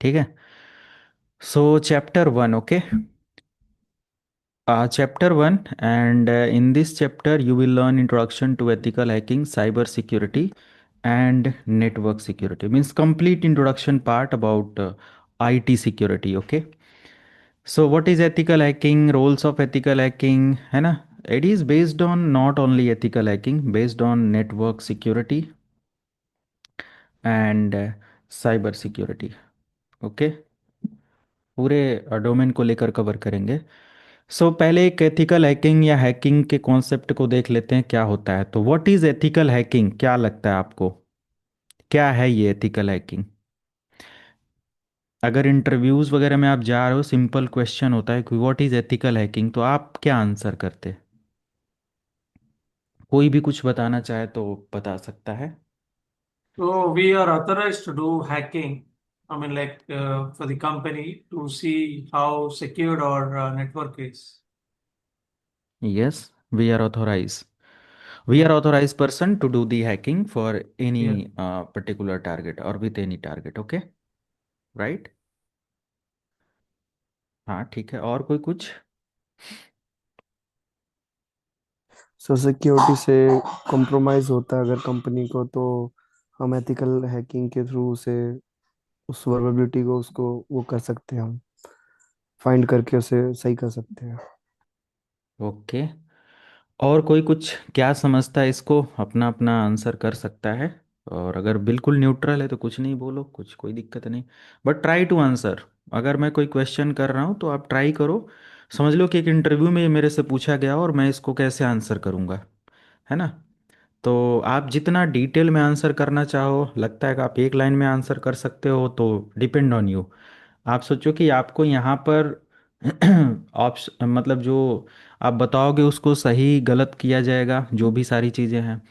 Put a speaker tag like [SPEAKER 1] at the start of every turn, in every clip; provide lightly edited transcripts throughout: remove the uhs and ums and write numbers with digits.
[SPEAKER 1] ठीक है। सो chapter one, okay. Chapter 1, and in this chapter, you will learn introduction to ethical hacking, cyber security, and network security. Means complete introduction part about IT security. Okay. So, what is ethical hacking? Roles of ethical hacking, है ना? It is based on not only ethical hacking, based on network security and cyber security. Okay. पूरे domain को लेकर cover करेंगे। पहले एक ethical hacking या hacking के कॉन्सेप्ट को देख लेते हैं क्या होता है। तो व्हाट इज एथिकल हैकिंग, क्या लगता है आपको, क्या है ये एथिकल हैकिंग? अगर इंटरव्यूज वगैरह में आप जा रहे हो, सिंपल क्वेश्चन होता है कि व्हाट इज एथिकल हैकिंग, तो आप क्या आंसर करते? कोई भी कुछ बताना चाहे तो बता सकता है।
[SPEAKER 2] So we are authorized to do hacking. I mean, like for the company to see how secured our network is.
[SPEAKER 1] Yes, we are authorise, we
[SPEAKER 2] Yeah,
[SPEAKER 1] are authorise person to do the hacking for any
[SPEAKER 2] yeah.
[SPEAKER 1] Particular target और with any target. Okay, right. हाँ ठीक है, और कोई कुछ?
[SPEAKER 3] सो security से compromise होता है अगर कंपनी को, तो हम एथिकल हैकिंग के थ्रू उसे उस वर्नेबिलिटी को उसको वो कर सकते हैं, हम फाइंड करके उसे सही कर सकते हैं।
[SPEAKER 1] ओके, और कोई कुछ क्या समझता है इसको, अपना अपना आंसर कर सकता है। और अगर बिल्कुल न्यूट्रल है तो कुछ नहीं बोलो, कुछ कोई दिक्कत नहीं। But try to answer. अगर मैं कोई क्वेश्चन कर रहा हूँ तो आप ट्राई करो। समझ लो कि एक इंटरव्यू में ये मेरे से पूछा गया और मैं इसको कैसे आंसर करूँगा, है ना? तो आप जितना डिटेल में आंसर करना चाहो, लगता है कि आप एक लाइन में आंसर कर सकते हो, तो डिपेंड ऑन यू। आप सोचो कि आपको यहाँ पर ऑप्शन, मतलब जो आप बताओगे उसको सही गलत किया जाएगा, जो भी सारी चीज़ें हैं।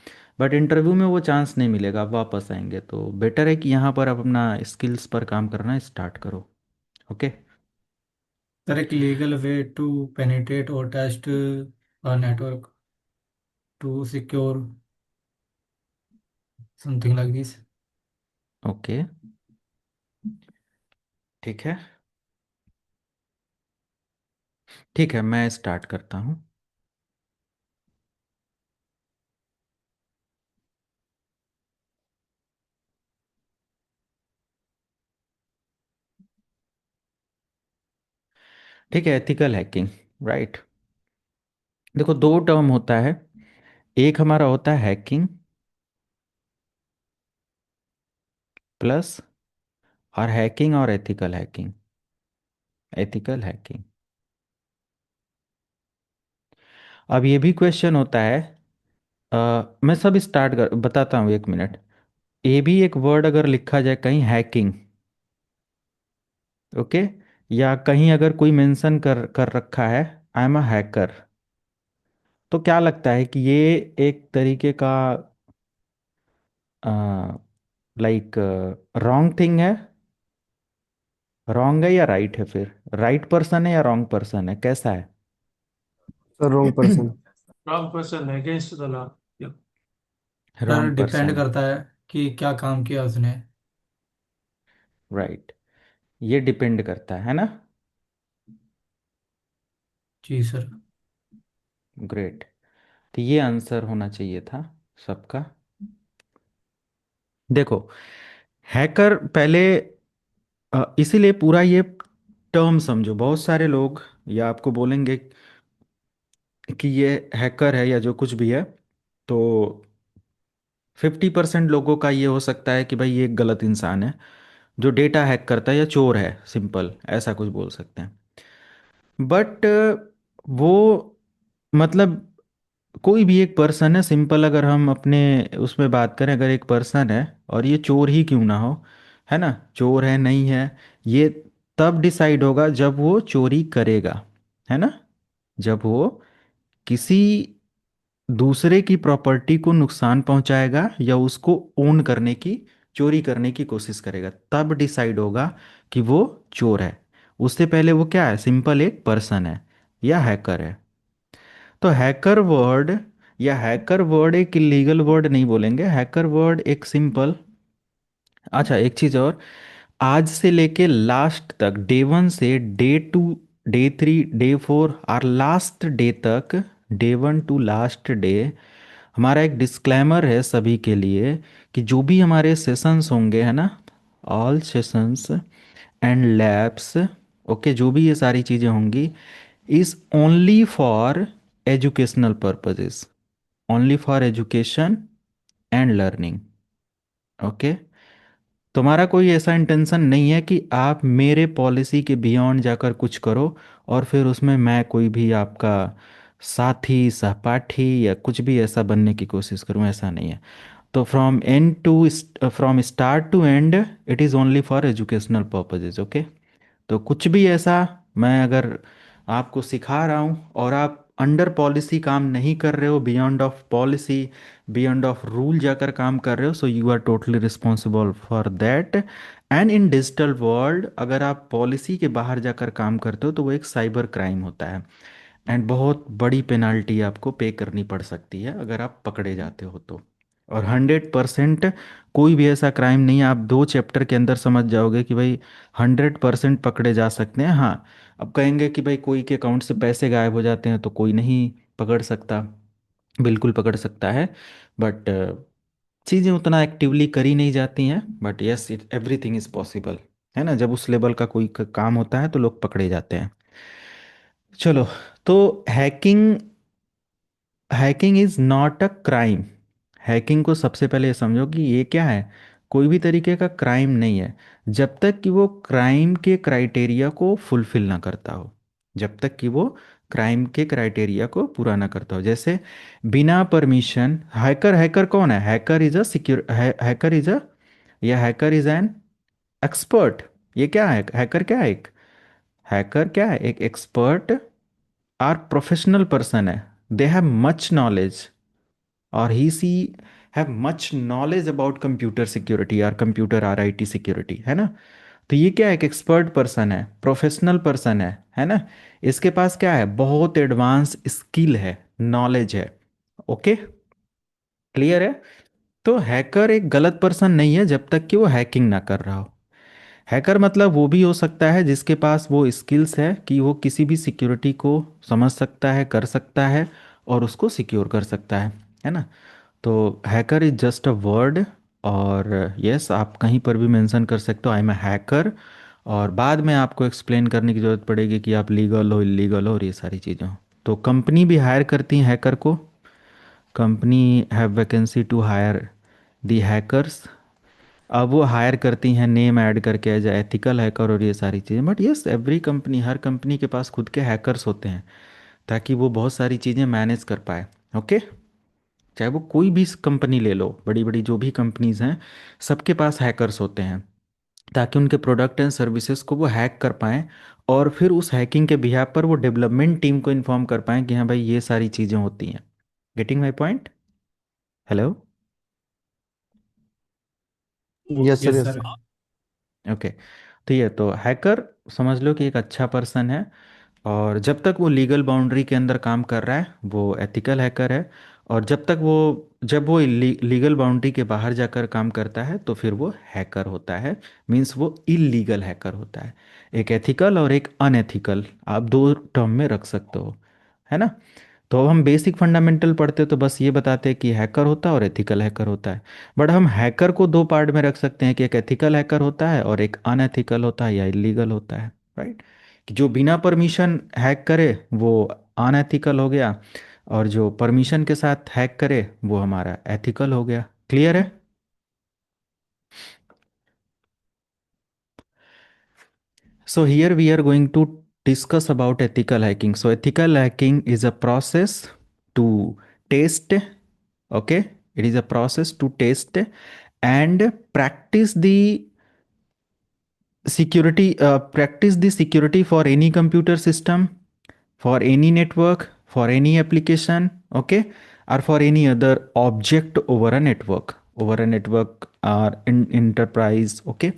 [SPEAKER 1] बट इंटरव्यू में वो चांस नहीं मिलेगा, आप वापस आएंगे। तो बेटर है कि यहाँ पर आप अपना स्किल्स पर काम करना स्टार्ट करो। Okay.
[SPEAKER 4] Correct legal way to penetrate or test a network to secure something like this.
[SPEAKER 1] Okay, ठीक है। ठीक है, मैं स्टार्ट करता हूँ। ठीक है, एथिकल हैकिंग, राइट। देखो, दो टर्म होता है। एक हमारा होता है हैकिंग प्लस, और हैकिंग और एथिकल हैकिंग। एथिकल हैकिंग, अब ये भी क्वेश्चन होता है। मैं सब स्टार्ट कर बताता हूँ, एक मिनट। ये भी एक वर्ड अगर लिखा जाए कहीं हैकिंग, ओके, या कहीं अगर कोई मेंशन कर कर रखा है आई एम अ हैकर, तो क्या लगता है कि ये एक तरीके का लाइक रॉन्ग थिंग है? रॉन्ग है या राइट है? फिर राइट पर्सन है या रॉन्ग पर्सन है, कैसा है?
[SPEAKER 3] Sir wrong person.
[SPEAKER 2] Wrong person against the law. Yeah.
[SPEAKER 4] Sir
[SPEAKER 1] wrong
[SPEAKER 4] depend
[SPEAKER 1] person है,
[SPEAKER 4] करता है कि क्या काम किया उसने।
[SPEAKER 1] राइट। ये डिपेंड करता है ना?
[SPEAKER 4] जी सर।
[SPEAKER 1] ग्रेट। तो ये आंसर होना चाहिए था सबका। देखो, हैकर पहले, इसीलिए पूरा ये टर्म समझो। बहुत सारे लोग या आपको बोलेंगे कि ये हैकर है या जो कुछ भी है, तो 50% लोगों का ये हो सकता है कि भाई ये एक गलत इंसान है जो डेटा हैक करता है, या चोर है, सिंपल ऐसा कुछ बोल सकते हैं। बट वो, मतलब कोई भी एक पर्सन है, सिंपल अगर हम अपने उसमें बात करें, अगर एक पर्सन है और ये चोर ही क्यों ना हो, है ना, चोर है नहीं है, ये तब डिसाइड होगा जब वो चोरी करेगा, है ना? जब वो किसी दूसरे की प्रॉपर्टी को नुकसान पहुंचाएगा या उसको ओन करने की, चोरी करने की कोशिश करेगा, तब डिसाइड होगा कि वो चोर है। उससे पहले वो क्या है? सिंपल एक पर्सन है या हैकर है। तो हैकर वर्ड, या हैकर वर्ड एक इलीगल वर्ड नहीं बोलेंगे, हैकर वर्ड एक सिंपल। अच्छा, एक चीज़ और, आज से लेके लास्ट तक, डे 1 से डे 2, डे 3, डे 4 और लास्ट डे तक, डे 1 टू लास्ट डे, हमारा एक डिस्क्लेमर है सभी के लिए कि जो भी हमारे सेशंस होंगे, है ना, all sessions and labs, okay, जो भी ये सारी चीज़ें होंगी, is only for educational purposes, only for education and learning, okay. तुम्हारा कोई ऐसा इंटेंशन नहीं है कि आप मेरे पॉलिसी के बियॉन्ड जाकर कुछ करो और फिर उसमें मैं कोई भी आपका साथी, सहपाठी या कुछ भी ऐसा बनने की कोशिश करूं, ऐसा नहीं है। तो from start to end it is only for educational purposes, okay. तो कुछ भी ऐसा मैं अगर आपको सिखा रहा हूँ और आप अंडर पॉलिसी काम नहीं कर रहे हो, beyond of policy, beyond of rule जाकर काम कर रहे हो, so you are totally responsible for that. And in digital world अगर आप पॉलिसी के बाहर जाकर काम करते हो तो वो एक साइबर क्राइम होता है, एंड बहुत बड़ी पेनल्टी आपको पे करनी पड़ सकती है अगर आप पकड़े जाते हो तो। और 100% कोई भी ऐसा क्राइम नहीं है, आप 2 चैप्टर के अंदर समझ जाओगे कि भाई 100% पकड़े जा सकते हैं। हाँ, अब कहेंगे कि भाई कोई के अकाउंट से पैसे गायब हो जाते हैं तो कोई नहीं पकड़ सकता, बिल्कुल पकड़ सकता है, बट चीज़ें उतना एक्टिवली करी नहीं जाती हैं, but yes, it everything is possible, है ना। जब उस लेवल का कोई काम होता है तो लोग पकड़े जाते हैं। चलो, तो hacking, hacking is not a crime. Hacking को सबसे पहले ये समझो कि ये क्या है, कोई भी तरीके का क्राइम नहीं है जब तक कि वो क्राइम के क्राइटेरिया को फुलफिल ना करता हो, जब तक कि वो क्राइम के क्राइटेरिया को पूरा ना करता हो। जैसे बिना परमिशन, हैकर, हैकर कौन है, hacker is a secure, hacker is a, या हैकर इज एन एक्सपर्ट। ये क्या है, हैकर क्या है, एक हैकर क्या है, एक एक्सपर्ट आर प्रोफेशनल पर्सन है, दे हैव मच नॉलेज, और he she have much knowledge about computer security और कंप्यूटर RIT सिक्योरिटी, है ना। तो ये क्या है, एक एक्सपर्ट पर्सन है, प्रोफेशनल पर्सन है ना। इसके पास क्या है, बहुत एडवांस स्किल है, नॉलेज है, ओके, क्लियर है। तो हैकर एक गलत पर्सन नहीं है जब तक कि वो हैकिंग ना कर रहा हो। हैकर मतलब वो भी हो सकता है जिसके पास वो स्किल्स है कि वो किसी भी सिक्योरिटी को समझ सकता है, कर सकता है और उसको सिक्योर कर सकता है ना। तो hacker is just a word, और यस, आप कहीं पर भी मेंशन कर सकते हो आई एम अ हैकर, और बाद में आपको एक्सप्लेन करने की ज़रूरत पड़ेगी कि आप लीगल हो, इलीगल हो और ये सारी चीज़ें हो। तो कंपनी भी हायर करती हैं हैकर को, company have vacancy to hire the hackers. अब वो हायर करती हैं नेम ऐड करके एज एथिकल हैकर और ये सारी चीज़ें, बट यस, एवरी कंपनी, हर कंपनी के पास खुद के हैकर्स होते हैं ताकि वो बहुत सारी चीज़ें मैनेज कर पाए, ओके। चाहे वो कोई भी कंपनी ले लो, बड़ी बड़ी जो भी कंपनीज हैं, सबके पास हैकर्स होते हैं ताकि उनके प्रोडक्ट एंड सर्विसेज को वो हैक कर पाएँ, और फिर उस हैकिंग के बिहाफ पर वो डेवलपमेंट टीम को इन्फॉर्म कर पाएँ कि हाँ भाई ये सारी चीज़ें होती हैं। Getting my point? Hello?
[SPEAKER 3] Yes sir,
[SPEAKER 4] yes
[SPEAKER 3] yes
[SPEAKER 4] sir.
[SPEAKER 3] Sir.
[SPEAKER 1] Okay. तो ये तो हैकर समझ लो कि एक अच्छा पर्सन है, और जब तक वो लीगल बाउंड्री के अंदर काम कर रहा है वो एथिकल हैकर है, और जब वो लीगल बाउंड्री के बाहर जाकर काम करता है तो फिर वो हैकर होता है, मीन्स वो इलीगल हैकर होता है। एक एथिकल और एक अनएथिकल, आप दो टर्म में रख सकते हो, है ना। तो अब हम बेसिक फंडामेंटल पढ़ते तो बस ये बताते हैं कि हैकर होता है और एथिकल हैकर होता है, बट हम हैकर को 2 पार्ट में रख सकते हैं कि एक एथिकल हैकर होता है और एक अनएथिकल होता है या इलीगल होता है, राइट। कि जो बिना परमिशन हैक करे वो अनएथिकल हो गया, और जो परमिशन के साथ हैक करे वो हमारा एथिकल हो गया, क्लियर है। So here we are going to discuss about ethical hacking. So ethical hacking is a process to test, okay? It is a process to test and practice the security for any computer system, for any network, for any application, okay? Or for any other object over a network or in enterprise, okay?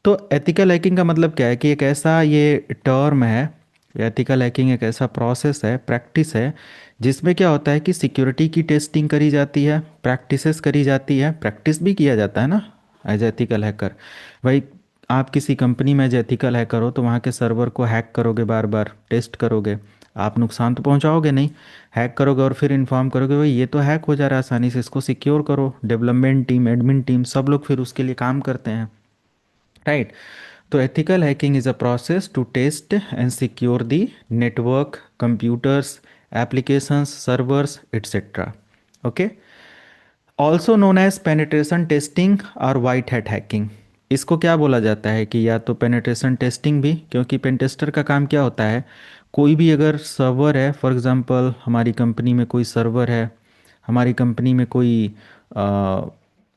[SPEAKER 1] तो ethical hacking का मतलब क्या है कि एक ऐसा ये term है, एथिकल हैकिंग एक ऐसा प्रोसेस है, प्रैक्टिस है, जिसमें क्या होता है कि सिक्योरिटी की टेस्टिंग करी जाती है, प्रैक्टिसेस करी जाती है, प्रैक्टिस भी किया जाता है ना एज एथिकल हैकर। भाई आप किसी कंपनी में एथिकल हैकर हो तो वहाँ के सर्वर को हैक करोगे, बार बार टेस्ट करोगे, आप नुकसान तो पहुँचाओगे नहीं। हैक करोगे और फिर इन्फॉर्म करोगे भाई ये तो हैक हो जा रहा है आसानी से, इसको सिक्योर करो। डेवलपमेंट टीम, एडमिन टीम, सब लोग फिर उसके लिए काम करते हैं, राइट। तो ethical hacking is a process to test and secure the network, computers, applications, servers, etcetera. Okay. Also known as penetration testing और वाइट हैट हैकिंग। इसको क्या बोला जाता है कि या तो पेनिट्रेशन टेस्टिंग भी, क्योंकि पेन टेस्टर का काम क्या होता है, कोई भी अगर सर्वर है, फॉर एग्जांपल हमारी कंपनी में कोई सर्वर है, हमारी कंपनी में कोई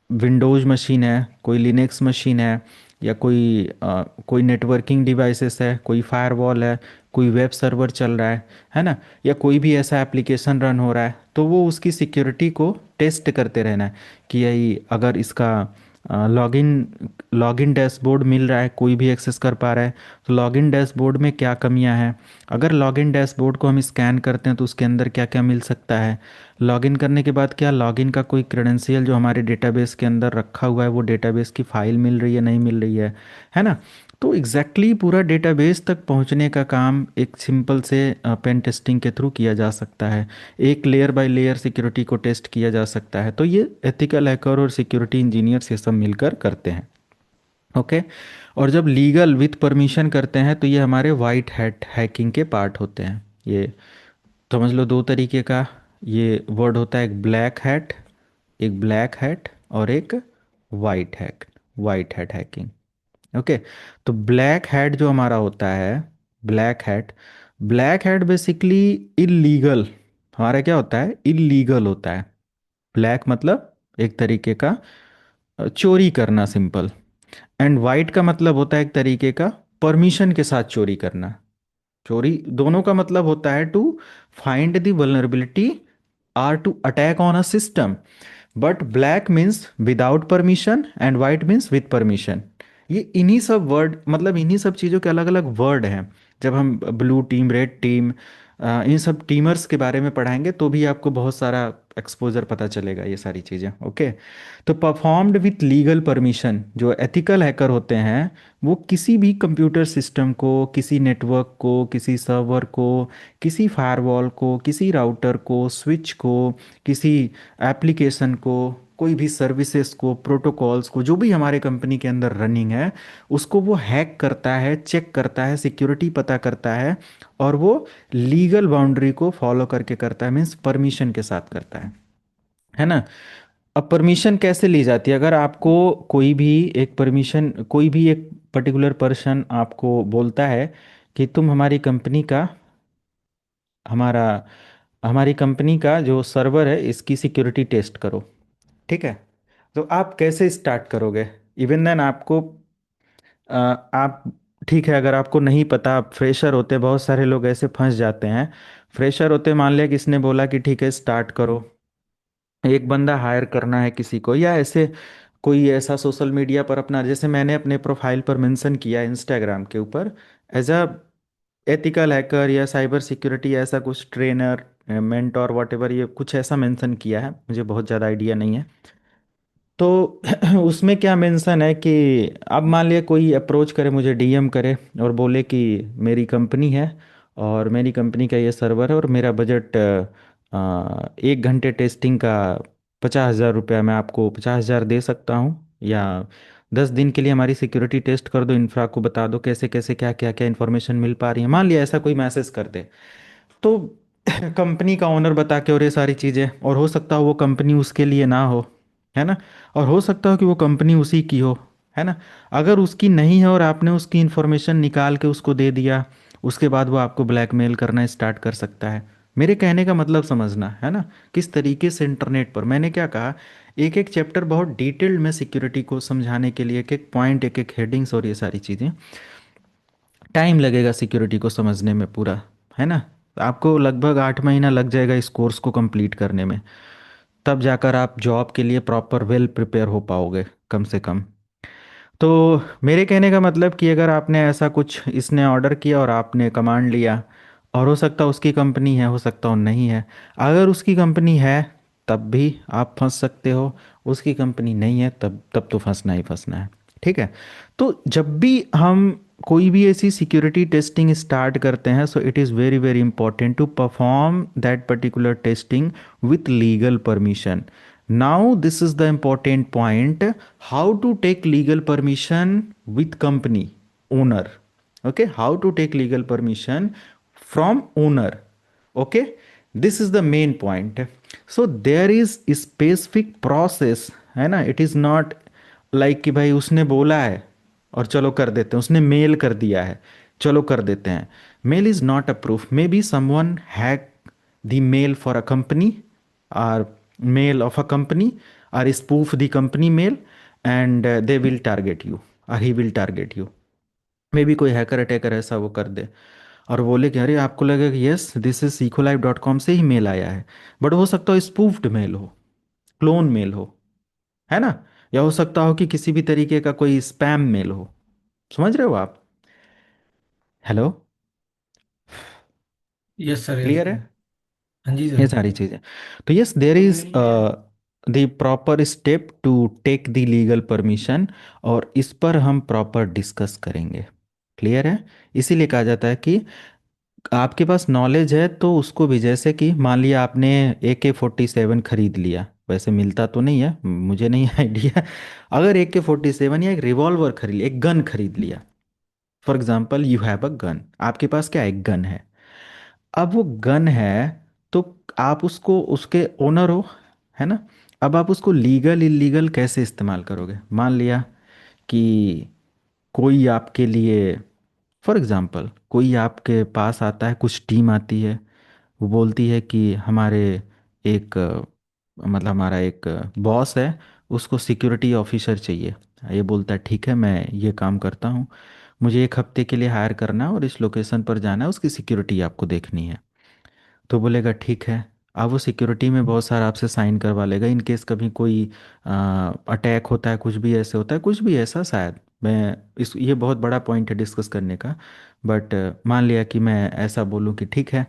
[SPEAKER 1] विंडोज़ मशीन है, कोई लिनक्स मशीन है, या कोई नेटवर्किंग डिवाइसेस है, कोई फायरवॉल है, कोई वेब सर्वर चल रहा है ना, या कोई भी ऐसा एप्लीकेशन रन हो रहा है, तो वो उसकी सिक्योरिटी को टेस्ट करते रहना है कि यही अगर इसका लॉगिन लॉगिन डैशबोर्ड मिल रहा है, कोई भी एक्सेस कर पा रहा है, तो लॉगिन डैशबोर्ड में क्या कमियां हैं, अगर लॉगिन डैशबोर्ड को हम स्कैन करते हैं तो उसके अंदर क्या क्या मिल सकता है, लॉगिन करने के बाद क्या लॉगिन का कोई क्रेडेंशियल जो हमारे डेटाबेस के अंदर रखा हुआ है वो डेटाबेस की फ़ाइल मिल रही है, नहीं मिल रही है ना। तो पूरा डेटाबेस तक पहुंचने का काम एक सिंपल से पेन टेस्टिंग के थ्रू किया जा सकता है। एक लेयर बाय लेयर सिक्योरिटी को टेस्ट किया जा सकता है। तो ये एथिकल हैकर और सिक्योरिटी इंजीनियर्स ये सब मिलकर करते हैं। ओके। और जब लीगल विथ परमिशन करते हैं तो ये हमारे वाइट हैट हैकिंग के पार्ट होते हैं। ये समझ लो दो तरीके का ये वर्ड होता है, एक ब्लैक हैट और एक वाइट हैट हैकिंग। ओके। तो ब्लैक हैट जो हमारा होता है, black hat black hat basically illegal, हमारा क्या होता है, इलीगल होता है। ब्लैक मतलब एक तरीके का चोरी करना, सिंपल। एंड वाइट का मतलब होता है एक तरीके का परमिशन के साथ चोरी करना। चोरी दोनों का मतलब होता है to find the vulnerability or to attack on a system. But black means without permission and white means with permission. ये इन्हीं सब वर्ड, मतलब इन्हीं सब चीज़ों के अलग अलग वर्ड हैं। जब हम ब्लू टीम, रेड टीम, इन सब टीमर्स के बारे में पढ़ाएंगे तो भी आपको बहुत सारा एक्सपोजर पता चलेगा, ये सारी चीज़ें। ओके। तो परफॉर्म्ड विथ लीगल परमिशन, जो एथिकल हैकर होते हैं वो किसी भी कंप्यूटर सिस्टम को, किसी नेटवर्क को, किसी सर्वर को, किसी फायरवॉल को, किसी राउटर को, स्विच को, किसी एप्लीकेशन को, कोई भी सर्विसेज को, प्रोटोकॉल्स को, जो भी हमारे कंपनी के अंदर रनिंग है, उसको वो हैक करता है, चेक करता है, सिक्योरिटी पता करता है, और वो लीगल बाउंड्री को फॉलो करके करता है, मीन्स परमिशन के साथ करता है ना। अब परमिशन कैसे ली जाती है, अगर आपको कोई भी एक पर्टिकुलर पर्सन आपको बोलता है कि तुम हमारा हमारी कंपनी का जो सर्वर है इसकी सिक्योरिटी टेस्ट करो, ठीक है। तो आप कैसे स्टार्ट करोगे, इवन देन आपको आप ठीक है, अगर आपको नहीं पता, आप फ्रेशर होते, बहुत सारे लोग ऐसे फंस जाते हैं। फ्रेशर होते, मान लिया किसने बोला कि ठीक है स्टार्ट करो, एक बंदा हायर करना है किसी को, या ऐसे कोई ऐसा सोशल मीडिया पर अपना, जैसे मैंने अपने प्रोफाइल पर मेंशन किया इंस्टाग्राम के ऊपर, एज अ एथिकल हैकर या साइबर सिक्योरिटी, ऐसा कुछ ट्रेनर, मेंटोर, वॉट एवर, ये कुछ ऐसा मेंशन किया है, मुझे बहुत ज़्यादा आइडिया नहीं है। तो उसमें क्या मेंशन है कि अब मान लिया कोई अप्रोच करे, मुझे डीएम करे और बोले कि मेरी कंपनी है और मेरी कंपनी का ये सर्वर है और मेरा बजट 1 घंटे टेस्टिंग का 50,000 रुपया, मैं आपको 50,000 दे सकता हूँ, या 10 दिन के लिए हमारी सिक्योरिटी टेस्ट कर दो, इंफ्रा को बता दो कैसे कैसे क्या क्या क्या इन्फॉर्मेशन मिल पा रही है, मान लिया ऐसा कोई मैसेज कर दे। तो कंपनी का ओनर बता के और ये सारी चीज़ें, और हो सकता हो वो कंपनी उसके लिए ना हो, है ना, और हो सकता हो कि वो कंपनी उसी की हो, है ना। अगर उसकी नहीं है और आपने उसकी इन्फॉर्मेशन निकाल के उसको दे दिया, उसके बाद वो आपको ब्लैकमेल करना स्टार्ट कर सकता है। मेरे कहने का मतलब समझना है ना, किस तरीके से इंटरनेट पर, मैंने क्या कहा, एक एक चैप्टर बहुत डिटेल्ड में सिक्योरिटी को समझाने के लिए, एक एक पॉइंट, एक एक हेडिंग्स और ये सारी चीज़ें, टाइम लगेगा सिक्योरिटी को समझने में पूरा, है ना। आपको लगभग 8 महीना लग जाएगा इस कोर्स को कंप्लीट करने में, तब जाकर आप जॉब के लिए प्रॉपर वेल प्रिपेयर हो पाओगे कम से कम। तो मेरे कहने का मतलब कि अगर आपने ऐसा कुछ, इसने ऑर्डर किया और आपने कमांड लिया, और हो सकता है उसकी कंपनी है, हो सकता हो नहीं है, अगर उसकी कंपनी है तब भी आप फंस सकते हो, उसकी कंपनी नहीं है तब तब तो फंसना ही फंसना है, ठीक है। तो जब भी हम कोई भी ऐसी सिक्योरिटी टेस्टिंग स्टार्ट करते हैं, so it is very very important to perform that particular testing with legal permission. Now this is the important point, how to take legal permission with company owner. Okay, how to take legal permission from owner. Okay, this is the main point. So there is specific process, है ना। It is not like कि भाई उसने बोला है और चलो कर देते हैं, उसने मेल कर दिया है चलो कर देते हैं। Mail is not a proof. Maybe someone hack the mail for a company or mail of a company or spoof the company mail and they will target you or he will target you। May be कोई hacker attacker ऐसा वो कर दे और बोले कि अरे आपको लगेगा कि यस दिस इज ecolib.com से ही मेल आया है, बट हो सकता हो स्पूफ्ड मेल हो, क्लोन मेल हो, है ना। या हो सकता हो कि किसी भी तरीके का कोई स्पैम मेल हो। समझ रहे हो आप? Hello,
[SPEAKER 4] yes sir, yes
[SPEAKER 1] clear है
[SPEAKER 4] सर। हाँ जी
[SPEAKER 1] ये
[SPEAKER 4] सर।
[SPEAKER 1] सारी चीज़ें? तो yes there is the proper step to take the legal permission, और इस पर हम प्रॉपर डिस्कस करेंगे। क्लियर है? इसीलिए कहा जाता है कि आपके पास नॉलेज है तो उसको भी, जैसे कि मान लिया आपने AK-47 खरीद लिया, वैसे मिलता तो नहीं है, मुझे नहीं आइडिया। अगर AK-47 या एक रिवॉल्वर खरीद लिया, एक गन खरीद लिया, for example you have a gun, आपके पास क्या एक गन है। अब वो गन है तो आप उसको, उसके ओनर हो, है ना। अब आप उसको लीगल इलीगल कैसे इस्तेमाल करोगे? मान लिया कि कोई आपके लिए, फॉर एग्जांपल कोई आपके पास आता है, कुछ टीम आती है, वो बोलती है कि हमारे एक मतलब हमारा एक बॉस है, उसको सिक्योरिटी ऑफिसर चाहिए। ये बोलता है ठीक है मैं ये काम करता हूँ, मुझे एक हफ्ते के लिए हायर करना है और इस लोकेशन पर जाना है, उसकी सिक्योरिटी आपको देखनी है। तो बोलेगा ठीक है। अब वो सिक्योरिटी में बहुत सारा आपसे साइन करवा लेगा इन केस कभी कोई अटैक होता है, कुछ भी ऐसे होता है, कुछ भी ऐसा शायद, मैं इस ये बहुत बड़ा पॉइंट है डिस्कस करने का। बट मान लिया कि मैं ऐसा बोलूँ कि ठीक है,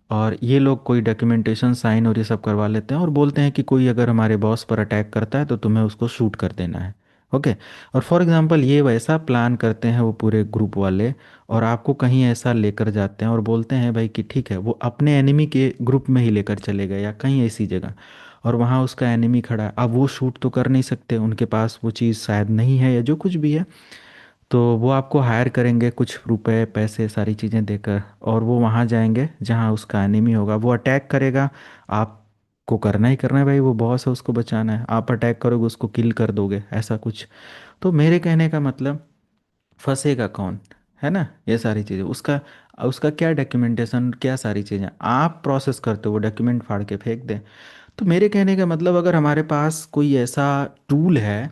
[SPEAKER 1] और ये लोग कोई डॉक्यूमेंटेशन साइन और ये सब करवा लेते हैं और बोलते हैं कि कोई अगर हमारे बॉस पर अटैक करता है तो तुम्हें उसको शूट कर देना है। ओके। और फॉर एग्जांपल ये वैसा प्लान करते हैं वो पूरे ग्रुप वाले, और आपको कहीं ऐसा लेकर जाते हैं और बोलते हैं भाई कि ठीक है, वो अपने एनिमी के ग्रुप में ही लेकर चले गए या कहीं ऐसी जगह, और वहाँ उसका एनिमी खड़ा है। अब वो शूट तो कर नहीं सकते, उनके पास वो चीज़ शायद नहीं है या जो कुछ भी है, तो वो आपको हायर करेंगे कुछ रुपए पैसे सारी चीज़ें देकर, और वो वहाँ जाएंगे जहाँ उसका एनिमी होगा, वो अटैक करेगा। आपको करना ही करना है भाई, वो बॉस है उसको बचाना है, आप अटैक करोगे उसको किल कर दोगे, ऐसा कुछ। तो मेरे कहने का मतलब, फंसेगा कौन, है ना। ये सारी चीज़ें उसका, उसका क्या डॉक्यूमेंटेशन, क्या सारी चीज़ें आप प्रोसेस करते हो, वो डॉक्यूमेंट फाड़ के फेंक दें। तो मेरे कहने का मतलब, अगर हमारे पास कोई ऐसा टूल है,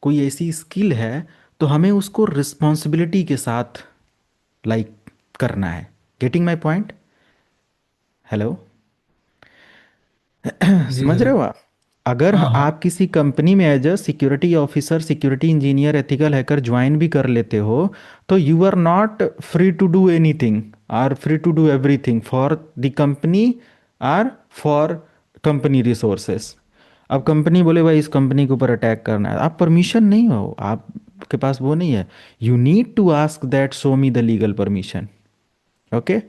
[SPEAKER 1] कोई ऐसी स्किल है, तो हमें उसको रिस्पॉन्सिबिलिटी के साथ लाइक करना है। Getting my point? हेलो,
[SPEAKER 4] जी
[SPEAKER 1] समझ
[SPEAKER 4] सर।
[SPEAKER 1] रहे हो आप? अगर
[SPEAKER 4] हाँ हाँ।
[SPEAKER 1] आप किसी कंपनी में as a security officer, security engineer, ethical hacker join भी कर लेते हो, तो you are not free to do anything or free to do everything for the company or for company resources. अब कंपनी बोले भाई इस कंपनी के ऊपर अटैक करना है, आप परमिशन नहीं हो, आपके पास वो नहीं है, you need to ask that show me the legal permission. Okay.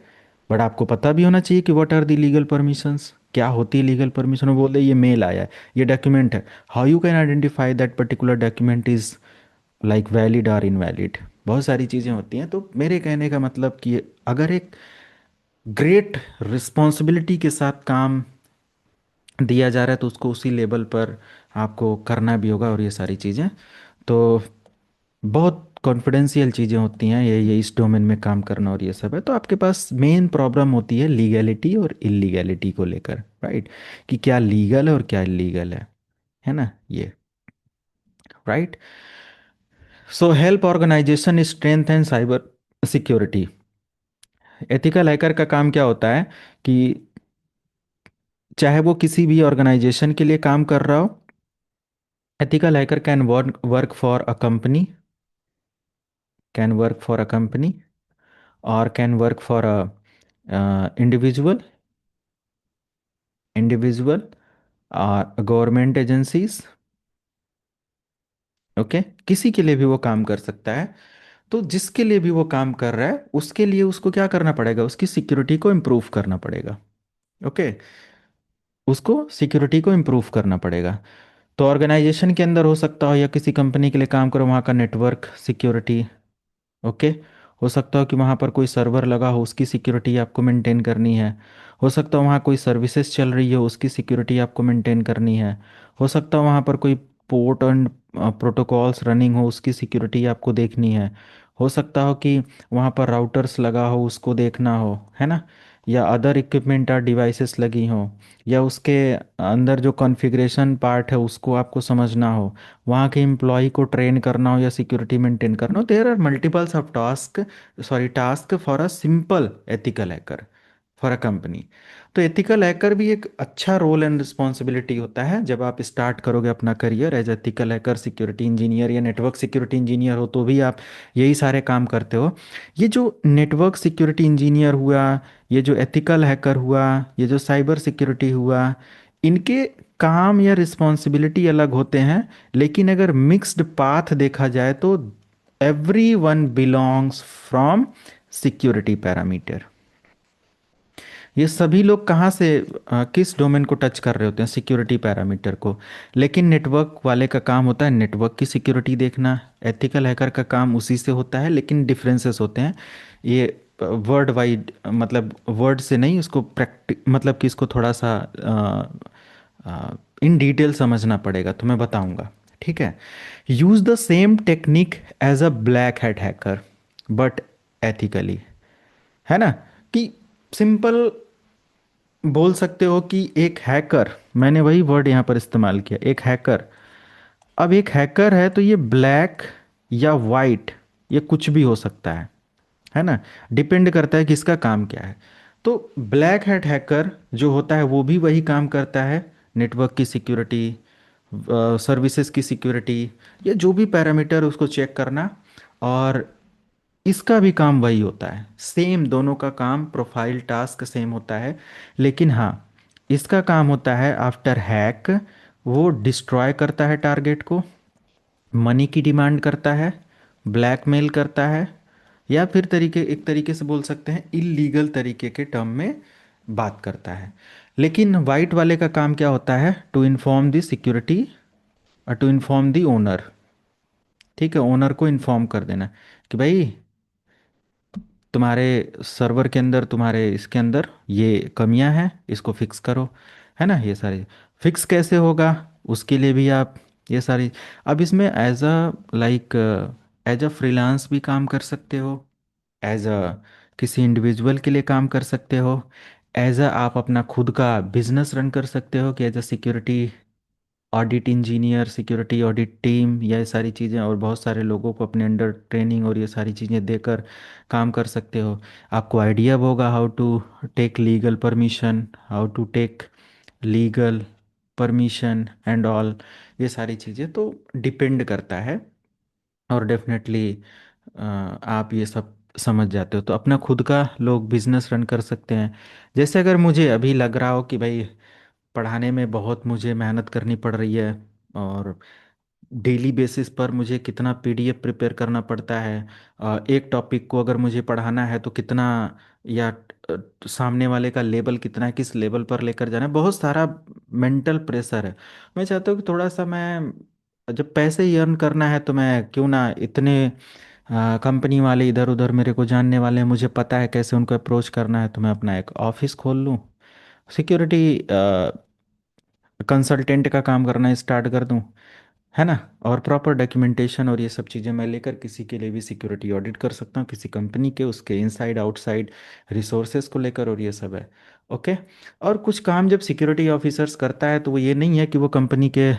[SPEAKER 1] But आपको पता भी होना चाहिए कि what are the legal permissions, क्या होती है लीगल परमिशन। वो बोले ये मेल आया है, ये डॉक्यूमेंट है, how you can identify that particular document is like valid और इनवैलिड। बहुत सारी चीज़ें होती हैं। तो मेरे कहने का मतलब कि अगर एक ग्रेट रिस्पॉन्सिबिलिटी के साथ काम दिया जा रहा है तो उसको उसी लेवल पर आपको करना भी होगा, और ये सारी चीज़ें तो बहुत कॉन्फिडेंशियल चीज़ें होती हैं, ये इस डोमेन में काम करना और ये सब है। तो आपके पास मेन प्रॉब्लम होती है लीगैलिटी और इलीगैलिटी को लेकर, राइट, कि क्या लीगल है और क्या इलीगल है ना ये, right. So help organization strength and cyber security. Ethical hacker का काम क्या होता है कि चाहे वो किसी भी ऑर्गेनाइजेशन के लिए काम कर रहा हो, ethical hacker can work for a company, can work for a company, or can work for a individual, individual or government agencies, okay, किसी के लिए भी वो काम कर सकता है। तो जिसके लिए भी वो काम कर रहा है उसके लिए उसको क्या करना पड़ेगा, उसकी सिक्योरिटी को इम्प्रूव करना पड़ेगा। ओके, उसको सिक्योरिटी को इम्प्रूव करना पड़ेगा। तो ऑर्गेनाइजेशन के अंदर हो सकता हो या किसी कंपनी के लिए काम करो, वहाँ का नेटवर्क सिक्योरिटी। ओके, हो सकता हो कि वहाँ पर कोई सर्वर लगा हो, उसकी सिक्योरिटी आपको मेंटेन करनी है। हो सकता हो वहाँ कोई सर्विसेज चल रही हो, उसकी सिक्योरिटी आपको मेंटेन करनी है। हो सकता हो वहाँ पर कोई पोर्ट एंड प्रोटोकॉल्स रनिंग हो, उसकी सिक्योरिटी आपको देखनी है। हो सकता हो कि वहाँ पर राउटर्स लगा हो, उसको देखना हो, है ना। या अदर इक्विपमेंट और डिवाइसेस लगी हो, या उसके अंदर जो कॉन्फ़िगरेशन पार्ट है उसको आपको समझना हो, वहाँ के एम्प्लॉय को ट्रेन करना हो या सिक्योरिटी मेंटेन करना हो। There are multiples of task for a simple ethical hacker, for a company. तो एथिकल हैकर भी एक अच्छा रोल एंड रिस्पॉन्सिबिलिटी होता है जब आप स्टार्ट करोगे अपना career as ethical hacker, security engineer या नेटवर्क सिक्योरिटी इंजीनियर हो तो भी आप यही सारे काम करते हो। ये जो नेटवर्क सिक्योरिटी इंजीनियर हुआ, ये जो एथिकल हैकर हुआ, ये जो साइबर सिक्योरिटी हुआ, इनके काम या रिस्पॉन्सिबिलिटी अलग होते हैं। लेकिन अगर मिक्स्ड पाथ देखा जाए तो every one belongs from security parameter. ये सभी लोग कहाँ से किस डोमेन को टच कर रहे होते हैं, सिक्योरिटी पैरामीटर को। लेकिन नेटवर्क वाले का काम होता है नेटवर्क की सिक्योरिटी देखना, एथिकल हैकर का काम उसी से होता है, लेकिन डिफरेंसेस होते हैं। ये वर्ड वाइड, मतलब वर्ड से नहीं, उसको प्रैक्टिक मतलब कि इसको थोड़ा सा इन डिटेल समझना पड़ेगा, तो मैं बताऊंगा। ठीक है। Use the same technique as a black hat hacker but ethically, है ना। कि सिंपल बोल सकते हो कि एक हैकर, मैंने वही वर्ड यहाँ पर इस्तेमाल किया, एक हैकर। अब एक हैकर है तो ये ब्लैक या वाइट, ये कुछ भी हो सकता है ना। डिपेंड करता है कि इसका काम क्या है। तो ब्लैक हैट हैकर जो होता है वो भी वही काम करता है, नेटवर्क की सिक्योरिटी, सर्विसेज की सिक्योरिटी, या जो भी पैरामीटर उसको चेक करना। और इसका भी काम वही होता है, सेम, दोनों का काम प्रोफाइल टास्क सेम होता है। लेकिन हाँ, इसका काम होता है आफ्टर हैक वो डिस्ट्रॉय करता है टारगेट को, मनी की डिमांड करता है, ब्लैकमेल करता है, या फिर एक तरीके से बोल सकते हैं इलीगल तरीके के टर्म में बात करता है। लेकिन वाइट वाले का काम क्या होता है, to inform the security, to inform the owner. ठीक है, ओनर को इन्फॉर्म कर देना कि भाई तुम्हारे सर्वर के अंदर, तुम्हारे इसके अंदर ये कमियां हैं, इसको फिक्स करो, है ना। ये सारी फिक्स कैसे होगा, उसके लिए भी आप ये सारी, अब इसमें as a like as a freelance भी काम कर सकते हो, एज अ किसी इंडिविजुअल के लिए काम कर सकते हो, एज अ आप अपना खुद का बिजनेस रन कर सकते हो कि as a security audit engineer, security audit team, या ये सारी चीज़ें, और बहुत सारे लोगों को अपने अंडर ट्रेनिंग और ये सारी चीज़ें देकर काम कर सकते हो। आपको आइडिया होगा how to take legal permission, how to take legal permission and all, ये सारी चीज़ें तो डिपेंड करता है। और डेफिनेटली आप ये सब समझ जाते हो तो अपना खुद का लोग बिजनेस रन कर सकते हैं। जैसे अगर मुझे अभी लग रहा हो कि भाई पढ़ाने में बहुत मुझे मेहनत करनी पड़ रही है, और डेली बेसिस पर मुझे कितना पीडीएफ प्रिपेयर करना पड़ता है, एक टॉपिक को अगर मुझे पढ़ाना है तो कितना, या सामने वाले का लेवल कितना है, किस लेवल पर लेकर जाना है, बहुत सारा मेंटल प्रेशर है। मैं चाहता हूँ कि थोड़ा सा मैं, जब पैसे ही अर्न करना है तो मैं क्यों ना इतने कंपनी वाले इधर उधर मेरे को जानने वाले हैं, मुझे पता है कैसे उनको अप्रोच करना है, तो मैं अपना एक ऑफिस खोल लूँ, सिक्योरिटी कंसल्टेंट का काम करना स्टार्ट कर दूं, है ना। और प्रॉपर डॉक्यूमेंटेशन और ये सब चीज़ें मैं लेकर किसी के लिए भी सिक्योरिटी ऑडिट कर सकता हूँ, किसी कंपनी के, उसके इनसाइड आउटसाइड रिसोर्सेज को लेकर, और ये सब है। ओके। और कुछ काम जब सिक्योरिटी ऑफिसर्स करता है तो वो ये नहीं है कि वो कंपनी के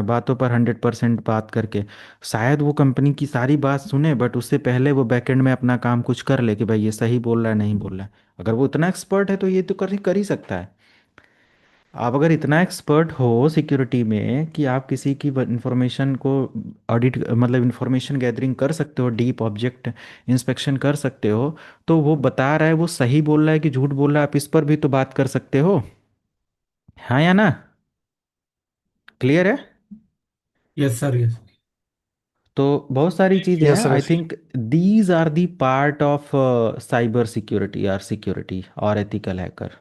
[SPEAKER 1] बातों पर 100% बात करके, शायद वो कंपनी की सारी बात सुने बट उससे पहले वो बैकएंड में अपना काम कुछ कर ले कि भाई ये सही बोल रहा है नहीं बोल रहा है। अगर वो इतना एक्सपर्ट है तो ये तो कर ही सकता है। आप अगर इतना एक्सपर्ट हो सिक्योरिटी में कि आप किसी की इंफॉर्मेशन को ऑडिट, मतलब इंफॉर्मेशन गैदरिंग कर सकते हो, डीप ऑब्जेक्ट इंस्पेक्शन कर सकते हो, तो वो बता रहा है वो सही बोल रहा है कि झूठ बोल रहा है, आप इस पर भी तो बात कर सकते हो। हाँ या ना, क्लियर है।
[SPEAKER 4] Yes sir, yes.
[SPEAKER 1] तो बहुत सारी चीज़ें हैं।
[SPEAKER 3] Yes
[SPEAKER 1] I
[SPEAKER 3] sir.
[SPEAKER 1] Think these are the part of cyber security और सिक्योरिटी और एथिकल हैकर।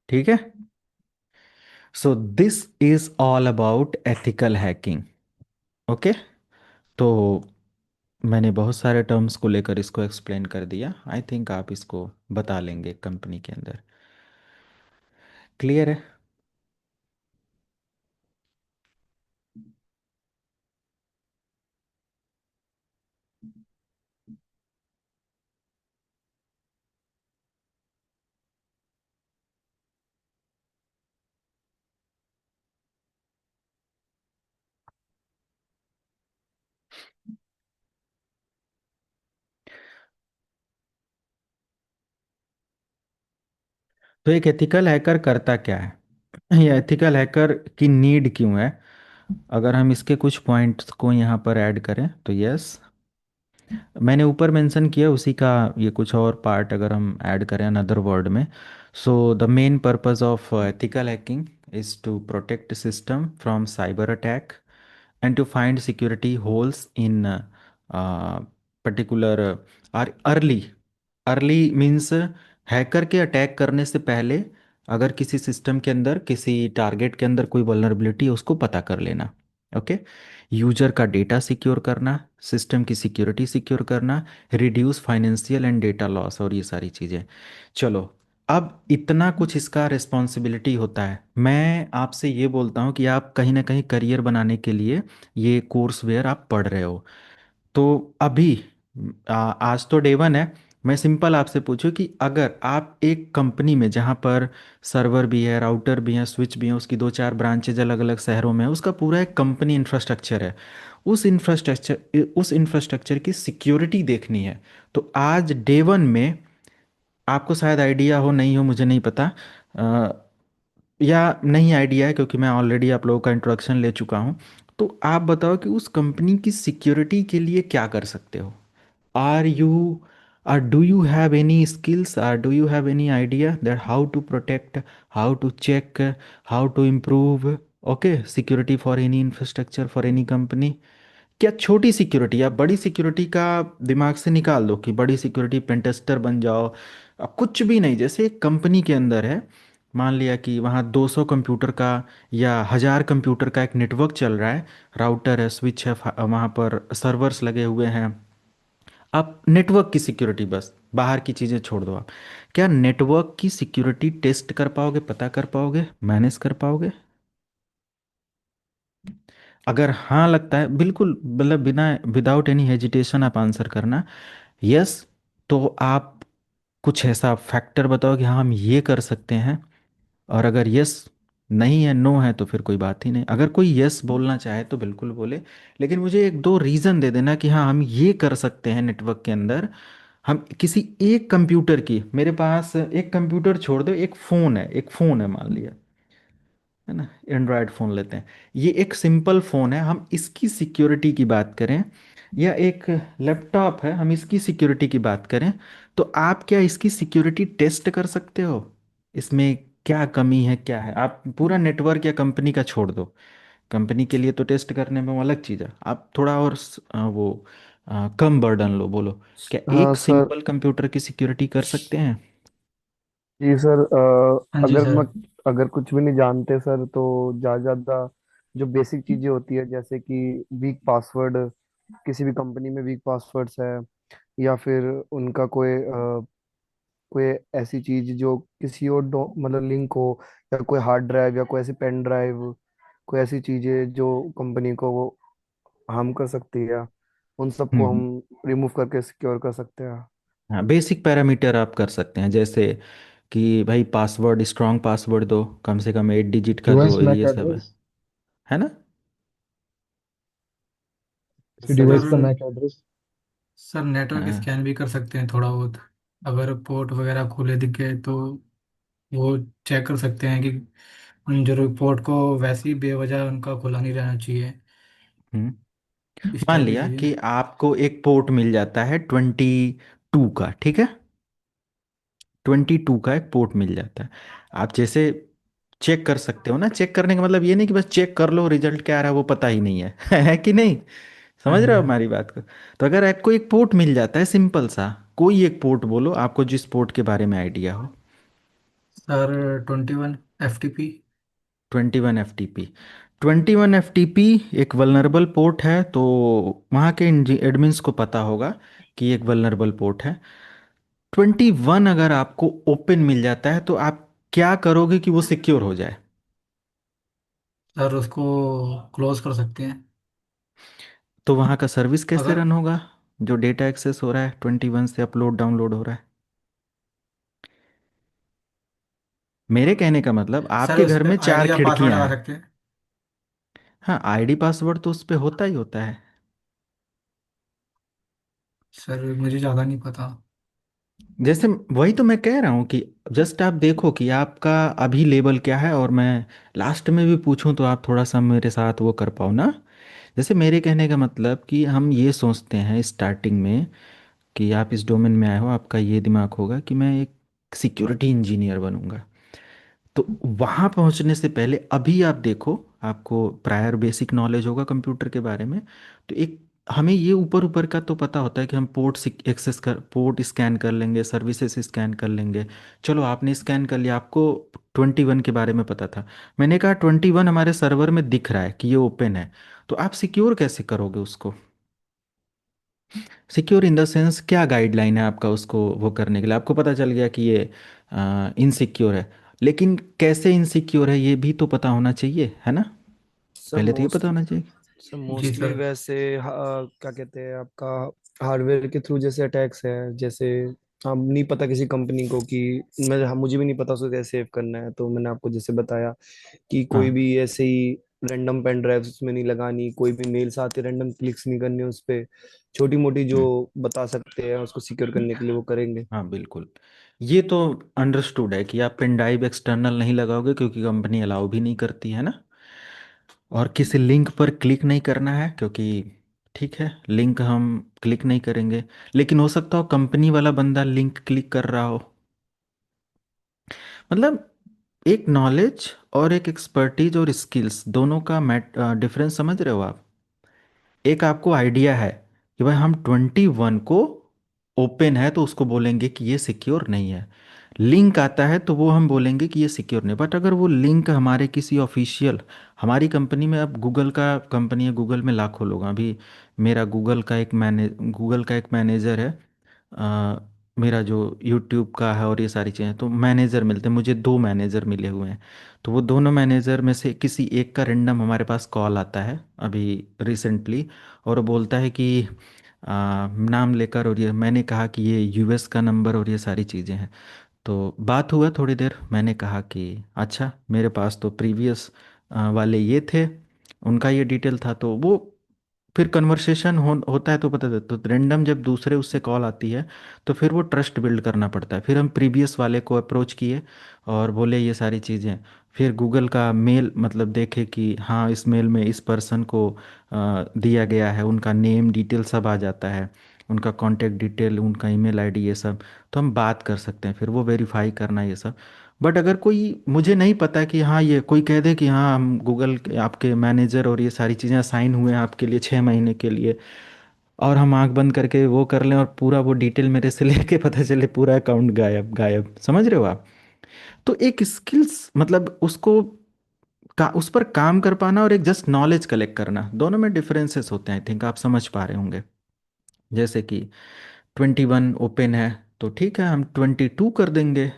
[SPEAKER 1] ठीक है। So this is all about ethical hacking. Okay. तो मैंने बहुत सारे टर्म्स को लेकर इसको एक्सप्लेन कर दिया। आई थिंक आप इसको बता लेंगे कंपनी के अंदर। क्लियर है? तो एक एथिकल हैकर करता क्या है, ये एथिकल हैकर की नीड क्यों है? अगर हम इसके कुछ पॉइंट्स को यहाँ पर ऐड करें तो यस, मैंने ऊपर मेंशन किया उसी का ये कुछ और पार्ट अगर हम ऐड करें अनदर वर्ड में। So the main purpose of ethical hacking is to protect system from cyber attack and to find security holes in particular or early means hacker के अटैक करने से पहले अगर किसी सिस्टम के अंदर किसी टारगेट के अंदर कोई वल्नरेबिलिटी है उसको पता कर लेना। ओके। यूजर का डेटा सिक्योर करना, सिस्टम की सिक्योरिटी सिक्योर करना, reduce financial and data loss और ये सारी चीज़ें। चलो, अब इतना कुछ इसका रिस्पॉन्सिबिलिटी होता है। मैं आपसे ये बोलता हूँ कि आप कहीं ना कहीं करियर बनाने के लिए ये कोर्स वेयर आप पढ़ रहे हो। तो अभी आज तो डे वन है। मैं सिंपल आपसे पूछूं कि अगर आप एक कंपनी में जहाँ पर सर्वर भी है, राउटर भी है, स्विच भी है, उसकी दो चार ब्रांचेज अलग अलग शहरों में है, उसका पूरा एक कंपनी इंफ्रास्ट्रक्चर है, उस इंफ्रास्ट्रक्चर की सिक्योरिटी देखनी है। तो आज डे वन में आपको शायद आइडिया हो, नहीं हो मुझे नहीं पता, या नहीं आइडिया है क्योंकि मैं ऑलरेडी आप लोगों का इंट्रोडक्शन ले चुका हूँ। तो आप बताओ कि उस कंपनी की सिक्योरिटी के लिए क्या कर सकते हो? Are you or do you have any skills or do you have any idea that how to protect, how to check, how to improve, okay, security for any infrastructure for any company? क्या छोटी security या बड़ी security का दिमाग से निकाल दो कि बड़ी सिक्योरिटी पेंटेस्टर बन जाओ। अब कुछ भी नहीं, जैसे एक कंपनी के अंदर है, मान लिया कि वहाँ 200 कंप्यूटर का या 1000 कंप्यूटर का एक नेटवर्क चल रहा है, राउटर है, स्विच है, वहाँ पर सर्वर्स लगे हुए हैं। आप नेटवर्क की सिक्योरिटी, बस बाहर की चीज़ें छोड़ दो, आप क्या नेटवर्क की सिक्योरिटी टेस्ट कर पाओगे, पता कर पाओगे, मैनेज कर पाओगे? अगर हाँ लगता है, बिल्कुल मतलब बिना विदाउट एनी हेजिटेशन आप आंसर करना यस। तो आप कुछ ऐसा फैक्टर बताओ कि हाँ हम ये कर सकते हैं। और अगर यस नहीं है, नो है, तो फिर कोई बात ही नहीं। अगर कोई यस बोलना चाहे तो बिल्कुल बोले, लेकिन मुझे एक दो रीज़न दे देना कि हाँ हम ये कर सकते हैं नेटवर्क के अंदर। हम किसी एक कंप्यूटर की, मेरे पास एक कंप्यूटर छोड़ दो, एक फ़ोन है मान लिया, है ना, एंड्रॉयड फ़ोन लेते हैं, ये एक सिंपल फ़ोन है, हम इसकी सिक्योरिटी की बात करें, या एक लैपटॉप है हम इसकी सिक्योरिटी की बात करें, तो आप क्या इसकी सिक्योरिटी टेस्ट कर सकते हो? इसमें क्या कमी है, क्या है? आप पूरा नेटवर्क या कंपनी का छोड़ दो, कंपनी के लिए तो टेस्ट करने में वो अलग चीज़ है, आप थोड़ा और कम बर्डन लो, बोलो क्या
[SPEAKER 3] हाँ
[SPEAKER 1] एक
[SPEAKER 3] सर।
[SPEAKER 1] सिंपल कंप्यूटर की सिक्योरिटी कर सकते हैं?
[SPEAKER 3] जी सर।
[SPEAKER 4] हाँ जी
[SPEAKER 3] अगर
[SPEAKER 4] सर।
[SPEAKER 3] मैं अगर कुछ भी नहीं जानते सर तो ज़्यादा ज़्यादा जो बेसिक चीज़ें होती है जैसे कि वीक पासवर्ड, किसी भी कंपनी में वीक पासवर्ड्स है, या फिर उनका कोई ऐसी चीज़ जो किसी और मतलब लिंक हो, या कोई हार्ड ड्राइव या कोई ऐसी पेन ड्राइव, कोई ऐसी चीज़ें जो कंपनी को वो हार्म कर सकती है, उन सबको
[SPEAKER 1] हम्म।
[SPEAKER 3] हम रिमूव करके सिक्योर कर सकते हैं।
[SPEAKER 1] हाँ, बेसिक पैरामीटर आप कर सकते हैं, जैसे कि भाई पासवर्ड, स्ट्रॉन्ग पासवर्ड दो, कम से कम 8 डिजिट का
[SPEAKER 5] डिवाइस
[SPEAKER 1] दो,
[SPEAKER 5] मैक
[SPEAKER 1] ये सब
[SPEAKER 5] एड्रेस।
[SPEAKER 1] है ना?
[SPEAKER 5] इसके
[SPEAKER 2] सर
[SPEAKER 5] डिवाइस का
[SPEAKER 4] sir
[SPEAKER 5] MAC address.
[SPEAKER 4] Sir network
[SPEAKER 1] हाँ,
[SPEAKER 4] स्कैन भी कर सकते हैं थोड़ा बहुत। अगर पोर्ट वगैरह खुले दिख गए तो वो चेक कर सकते हैं कि उन जो पोर्ट को वैसे ही बेवजह उनका खुला नहीं रहना चाहिए,
[SPEAKER 1] हम्म।
[SPEAKER 4] इस
[SPEAKER 1] मान
[SPEAKER 4] टाइप की
[SPEAKER 1] लिया
[SPEAKER 4] चीज़ें।
[SPEAKER 1] कि आपको एक पोर्ट मिल जाता है 22 का, ठीक है, 22 का एक पोर्ट मिल जाता है। आप जैसे चेक कर सकते हो ना, चेक करने का मतलब ये नहीं कि बस चेक कर लो रिजल्ट क्या आ रहा है वो पता ही नहीं है है कि नहीं?
[SPEAKER 4] हाँ
[SPEAKER 1] समझ
[SPEAKER 4] जी
[SPEAKER 1] रहे हो
[SPEAKER 4] हाँ।
[SPEAKER 1] हमारी बात को? तो अगर आपको एक पोर्ट मिल जाता है सिंपल सा, कोई एक पोर्ट बोलो आपको जिस पोर्ट के बारे में आइडिया हो।
[SPEAKER 4] Sir 21 FTP।
[SPEAKER 1] 21 FTP। 21 FTP एक वल्नरेबल पोर्ट है, तो वहाँ के एडमिन्स को पता होगा कि एक वल्नरेबल पोर्ट है। 21 अगर आपको ओपन मिल जाता है तो आप क्या करोगे कि वो सिक्योर हो जाए?
[SPEAKER 4] सर उसको क्लोज कर सकते हैं।
[SPEAKER 1] तो वहाँ का सर्विस कैसे
[SPEAKER 4] अगर
[SPEAKER 1] रन होगा? जो डेटा एक्सेस हो रहा है 21 से अपलोड डाउनलोड हो रहा है। मेरे कहने का मतलब
[SPEAKER 4] सर
[SPEAKER 1] आपके
[SPEAKER 4] उस
[SPEAKER 1] घर
[SPEAKER 4] पर
[SPEAKER 1] में चार
[SPEAKER 4] आईडी या पासवर्ड
[SPEAKER 1] खिड़कियां
[SPEAKER 4] लगा
[SPEAKER 1] हैं।
[SPEAKER 4] सकते हैं।
[SPEAKER 1] हाँ, आईडी पासवर्ड तो उस पे होता ही होता है।
[SPEAKER 4] सर मुझे ज़्यादा नहीं पता।
[SPEAKER 1] जैसे वही तो मैं कह रहा हूँ कि जस्ट आप देखो कि आपका अभी लेवल क्या है, और मैं लास्ट में भी पूछूं तो आप थोड़ा सा मेरे साथ वो कर पाओ ना। जैसे मेरे कहने का मतलब कि हम ये सोचते हैं स्टार्टिंग में कि आप इस डोमेन में आए हो, आपका ये दिमाग होगा कि मैं एक सिक्योरिटी इंजीनियर बनूंगा। तो वहाँ पहुँचने से पहले अभी आप देखो, आपको प्रायर बेसिक नॉलेज होगा कंप्यूटर के बारे में। तो एक हमें ये ऊपर ऊपर का तो पता होता है कि हम एक्सेस कर पोर्ट स्कैन कर लेंगे, सर्विसेज स्कैन कर लेंगे। चलो आपने स्कैन कर लिया, आपको 21 के बारे में पता था। मैंने कहा 21 हमारे सर्वर में दिख रहा है कि ये ओपन है, तो आप सिक्योर कैसे करोगे उसको? सिक्योर इन द सेंस क्या गाइडलाइन है आपका उसको वो करने के लिए? आपको पता चल गया कि ये इनसिक्योर है, लेकिन कैसे इनसिक्योर है ये भी तो पता होना चाहिए, है ना?
[SPEAKER 3] सर
[SPEAKER 1] पहले तो ये पता
[SPEAKER 3] मोस्ट
[SPEAKER 1] होना चाहिए।
[SPEAKER 3] सर
[SPEAKER 4] जी
[SPEAKER 3] मोस्टली
[SPEAKER 4] सर।
[SPEAKER 3] वैसे क्या कहते हैं आपका हार्डवेयर के थ्रू जैसे अटैक्स है, जैसे हम नहीं पता किसी कंपनी को कि मुझे भी नहीं पता उसको कैसे सेव करना है, तो मैंने आपको जैसे बताया कि कोई
[SPEAKER 1] हाँ।
[SPEAKER 3] भी ऐसे ही रैंडम पेन ड्राइव उसमें नहीं लगानी, कोई भी मेल्स आते रैंडम क्लिक्स नहीं करने उस पे, छोटी मोटी जो
[SPEAKER 1] हम्म।
[SPEAKER 3] बता सकते हैं उसको सिक्योर करने के लिए वो करेंगे।
[SPEAKER 1] हाँ बिल्कुल। ये तो अंडरस्टूड है कि आप पेन ड्राइव एक्सटर्नल नहीं लगाओगे क्योंकि कंपनी अलाउ भी नहीं करती है ना। और किसी लिंक पर क्लिक नहीं करना है क्योंकि, ठीक है, लिंक हम क्लिक नहीं करेंगे। लेकिन हो सकता हो कंपनी वाला बंदा लिंक क्लिक कर रहा हो। मतलब एक नॉलेज और एक एक्सपर्टीज और स्किल्स दोनों का डिफरेंस समझ रहे हो आप? एक आपको आइडिया है कि भाई हम 21 को ओपन है तो उसको बोलेंगे कि ये सिक्योर नहीं है। लिंक आता है तो वो हम बोलेंगे कि ये सिक्योर नहीं। बट अगर वो लिंक हमारे किसी ऑफिशियल, हमारी कंपनी में, अब गूगल का कंपनी है, गूगल में लाखों लोग हैं। अभी मेरा गूगल का एक मैनेजर है। अ, मेरा जो यूट्यूब का है और ये सारी चीज़ें, तो मैनेजर मिलते हैं मुझे, 2 मैनेजर मिले हुए हैं। तो वो दोनों मैनेजर में से किसी एक का रेंडम हमारे पास कॉल आता है अभी रिसेंटली, और वो बोलता है कि नाम लेकर, और ये मैंने कहा कि ये यूएस का नंबर और ये सारी चीज़ें हैं। तो बात हुआ थोड़ी देर, मैंने कहा कि अच्छा मेरे पास तो प्रीवियस वाले ये थे, उनका ये डिटेल था। तो वो फिर कन्वर्सेशन होता है तो पता चलता, तो रेंडम जब दूसरे उससे कॉल आती है तो फिर वो ट्रस्ट बिल्ड करना पड़ता है। फिर हम प्रीवियस वाले को अप्रोच किए और बोले ये सारी चीज़ें। फिर गूगल का मेल मतलब देखे कि हाँ इस मेल में इस पर्सन को दिया गया है, उनका नेम डिटेल सब आ जाता है, उनका कॉन्टैक्ट डिटेल, उनका ईमेल आईडी, ये सब। तो हम बात कर सकते हैं, फिर वो वेरीफाई करना ये सब। बट अगर कोई मुझे नहीं पता कि हाँ, ये कोई कह दे कि हाँ हम गूगल के आपके मैनेजर और ये सारी चीज़ें असाइन हुए हैं आपके लिए 6 महीने के लिए, और हम आंख बंद करके वो कर लें और पूरा वो डिटेल मेरे से लेके पता चले पूरा अकाउंट गायब गायब, समझ रहे हो आप? तो एक स्किल्स मतलब उसको उस पर काम कर पाना और एक जस्ट नॉलेज कलेक्ट करना, दोनों में डिफरेंसेस होते हैं। आई थिंक आप समझ पा रहे होंगे। जैसे कि 21 ओपन है तो ठीक है हम 22 कर देंगे,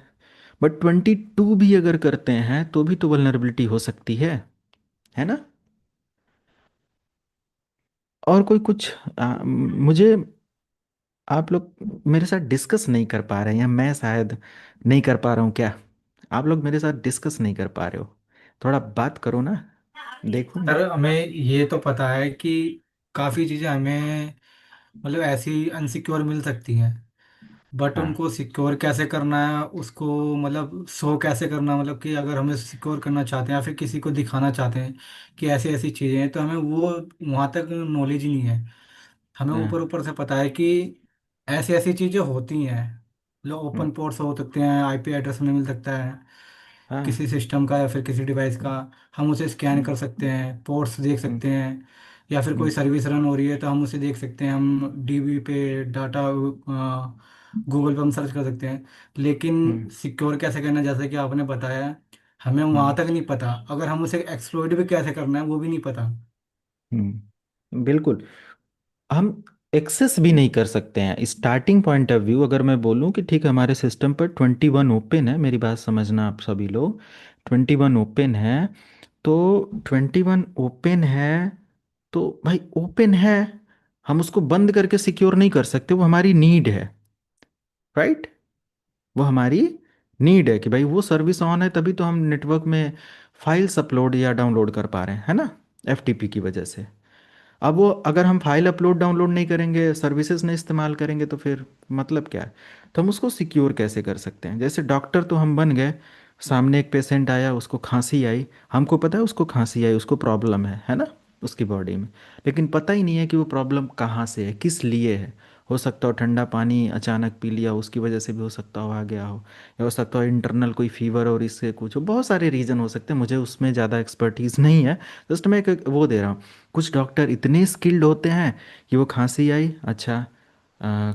[SPEAKER 1] बट 22 भी अगर करते हैं तो भी तो वल्नरेबिलिटी हो सकती है ना? और कोई कुछ मुझे आप लोग मेरे साथ डिस्कस नहीं कर पा रहे हैं, या मैं शायद नहीं कर पा रहा हूँ क्या? आप लोग मेरे साथ डिस्कस नहीं कर पा रहे हो, थोड़ा बात करो ना, देखो मैं।
[SPEAKER 4] सर हमें ये तो पता है कि काफ़ी चीज़ें हमें मतलब ऐसी अनसिक्योर मिल सकती हैं, बट
[SPEAKER 1] हाँ
[SPEAKER 4] उनको सिक्योर कैसे करना है, उसको मतलब शो कैसे करना, मतलब कि अगर हमें सिक्योर करना चाहते हैं या फिर किसी को दिखाना चाहते हैं कि ऐसी ऐसी चीज़ें हैं, तो हमें वो वहाँ तक नॉलेज ही नहीं है। हमें
[SPEAKER 1] हाँ
[SPEAKER 4] ऊपर ऊपर से पता है कि ऐसी ऐसी चीज़ें होती हैं, मतलब
[SPEAKER 1] हम्म
[SPEAKER 4] ओपन पोर्ट्स हो सकते हैं, आईपी एड्रेस हमें मिल सकता है
[SPEAKER 1] हाँ
[SPEAKER 4] किसी सिस्टम का या फिर किसी डिवाइस का। हम उसे स्कैन
[SPEAKER 1] हम्म
[SPEAKER 4] कर सकते हैं, पोर्ट्स देख
[SPEAKER 1] हम्म
[SPEAKER 4] सकते हैं, या फिर कोई
[SPEAKER 1] हम्म
[SPEAKER 4] सर्विस रन हो रही है तो हम उसे देख सकते हैं, हम डीबी पे डाटा गूगल पे हम सर्च कर सकते हैं। लेकिन
[SPEAKER 1] हम्म
[SPEAKER 4] सिक्योर कैसे करना है, जैसे कि आपने बताया, हमें वहाँ
[SPEAKER 1] हम्म
[SPEAKER 4] तक नहीं पता, अगर हम उसे एक्सप्लोइट भी कैसे करना है वो भी नहीं पता।
[SPEAKER 1] बिल्कुल। हम एक्सेस भी नहीं कर सकते हैं। स्टार्टिंग पॉइंट ऑफ व्यू अगर मैं बोलूं कि ठीक है हमारे सिस्टम पर 21 ओपन है, मेरी बात समझना आप सभी लोग, 21 ओपन है, तो 21 ओपन है, तो भाई ओपन है, हम उसको बंद करके सिक्योर नहीं कर सकते, वो हमारी नीड है, राइट? वो हमारी नीड है कि भाई वो सर्विस ऑन है तभी तो हम नेटवर्क में फाइल्स अपलोड या डाउनलोड कर पा रहे हैं, है ना, एफटीपी की वजह से। अब वो अगर हम फाइल अपलोड डाउनलोड नहीं करेंगे, सर्विसेज नहीं इस्तेमाल करेंगे, तो फिर मतलब क्या है? तो हम उसको सिक्योर कैसे कर सकते हैं? जैसे डॉक्टर तो हम बन गए, सामने एक पेशेंट आया, उसको खांसी आई, हमको पता है उसको खांसी आई, उसको प्रॉब्लम है ना, उसकी बॉडी में, लेकिन पता ही नहीं है कि वो प्रॉब्लम कहाँ से है, किस लिए है। हो सकता हो ठंडा पानी अचानक पी लिया, उसकी वजह से भी हो सकता हो आ गया हो, या हो सकता हो इंटरनल कोई फीवर और इससे कुछ हो, बहुत सारे रीज़न हो सकते हैं, मुझे उसमें ज़्यादा एक्सपर्टीज़ नहीं है। जस्ट मैं एक वो दे रहा हूँ। कुछ डॉक्टर इतने स्किल्ड होते हैं कि वो खांसी आई, अच्छा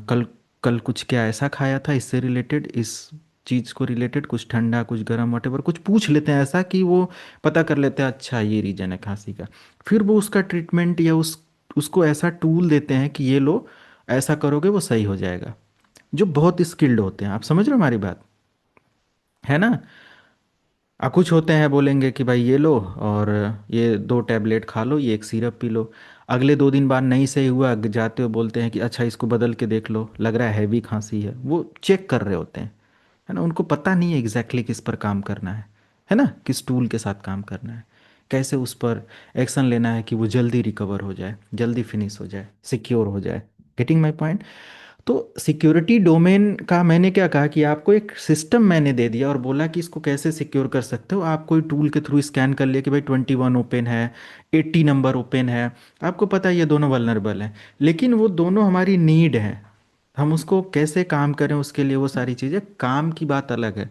[SPEAKER 1] कल कल कुछ क्या ऐसा खाया था इससे रिलेटेड, इस चीज़ को रिलेटेड कुछ ठंडा कुछ गर्म वटेवर कुछ पूछ लेते हैं ऐसा कि वो पता कर लेते हैं, अच्छा ये रीजन है खांसी का। फिर वो उसका ट्रीटमेंट या उसको ऐसा टूल देते हैं कि ये लो, ऐसा करोगे वो सही हो जाएगा। जो बहुत स्किल्ड होते हैं, आप समझ रहे हो हमारी बात, है ना? कुछ होते हैं बोलेंगे कि भाई ये लो और ये 2 टैबलेट खा लो, ये एक सिरप पी लो, अगले 2 दिन बाद नहीं सही हुआ, जाते हो बोलते हैं कि अच्छा इसको बदल के देख लो, लग रहा है हैवी खांसी है, वो चेक कर रहे होते हैं, है ना? उनको पता नहीं है एग्जैक्टली किस पर काम करना है ना, किस टूल के साथ काम करना है, कैसे उस पर एक्शन लेना है कि वो जल्दी रिकवर हो जाए, जल्दी फिनिश हो जाए, सिक्योर हो जाए। Getting my point? तो सिक्योरिटी डोमेन का मैंने क्या कहा कि आपको एक सिस्टम मैंने दे दिया और बोला कि इसको कैसे सिक्योर कर सकते हो। आप कोई टूल के थ्रू स्कैन कर लिया कि भाई 21 ओपन है, 80 नंबर ओपन है, आपको पता है ये दोनों वल्नरेबल हैं, लेकिन वो दोनों हमारी नीड है, हम उसको कैसे काम करें उसके लिए वो सारी चीज़ें काम की बात अलग है।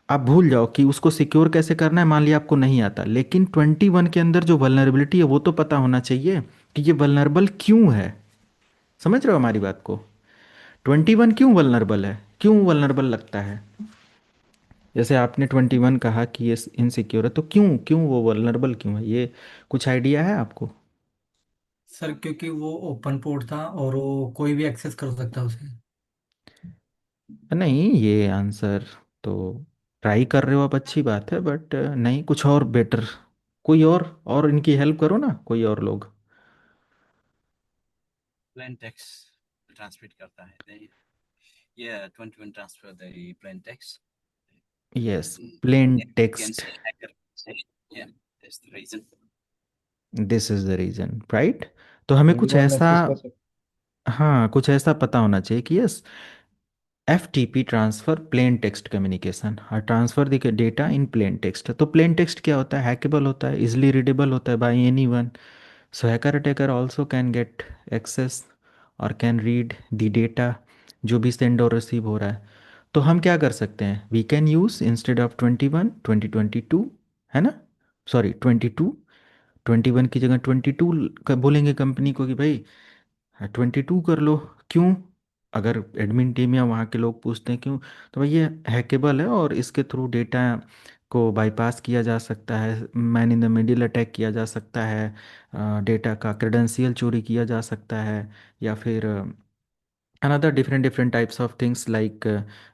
[SPEAKER 1] आप भूल जाओ कि उसको सिक्योर कैसे करना है, मान लिया आपको नहीं आता, लेकिन 21 के अंदर जो वल्नरेबिलिटी है वो तो पता होना चाहिए कि ये वल्नरेबल क्यों है। समझ रहे हो हमारी बात को? 21 क्यों वल्नरेबल है, क्यों वल्नरेबल लगता है? जैसे आपने 21 कहा कि ये इनसिक्योर है, तो क्यों क्यों वो वल्नरेबल क्यों है, ये कुछ आइडिया है आपको?
[SPEAKER 4] सर क्योंकि वो ओपन पोर्ट था और वो कोई भी एक्सेस कर सकता है उसे।
[SPEAKER 1] नहीं, ये आंसर तो ट्राई कर रहे हो आप, अच्छी बात है, बट नहीं, कुछ और बेटर, कोई और इनकी हेल्प करो ना, कोई और लोग।
[SPEAKER 5] plain text transmit करता है they yeah 21 transfer the plain text
[SPEAKER 1] यस, plain
[SPEAKER 5] yeah, you can
[SPEAKER 1] text,
[SPEAKER 5] say hacker say yeah that's the reason
[SPEAKER 1] this is the reason, right? तो हमें कुछ
[SPEAKER 6] 21
[SPEAKER 1] ऐसा,
[SPEAKER 6] एक्सेस कर सकते।
[SPEAKER 1] हाँ कुछ ऐसा पता होना चाहिए कि yes, FTP transfer plain text communication, और transfer the data in plain text. तो प्लेन टेक्स्ट क्या होता है? हैकेबल होता है, इजिली रीडेबल होता है by anyone, so hacker attacker also can get access और कैन रीड द डेटा जो भी सेंड और रिसीव हो रहा है। तो हम क्या कर सकते हैं? We can use instead of 21 2022, है ना, सॉरी 22, 21 की जगह 22 बोलेंगे कंपनी को कि भाई 22 कर लो। क्यों? अगर एडमिन टीम या वहाँ के लोग पूछते हैं क्यों, तो भाई ये हैकेबल है और इसके थ्रू डेटा को बाईपास किया जा सकता है, man in the middle attack किया जा सकता है, डेटा का क्रेडेंशियल चोरी किया जा सकता है, या फिर another different different types of things like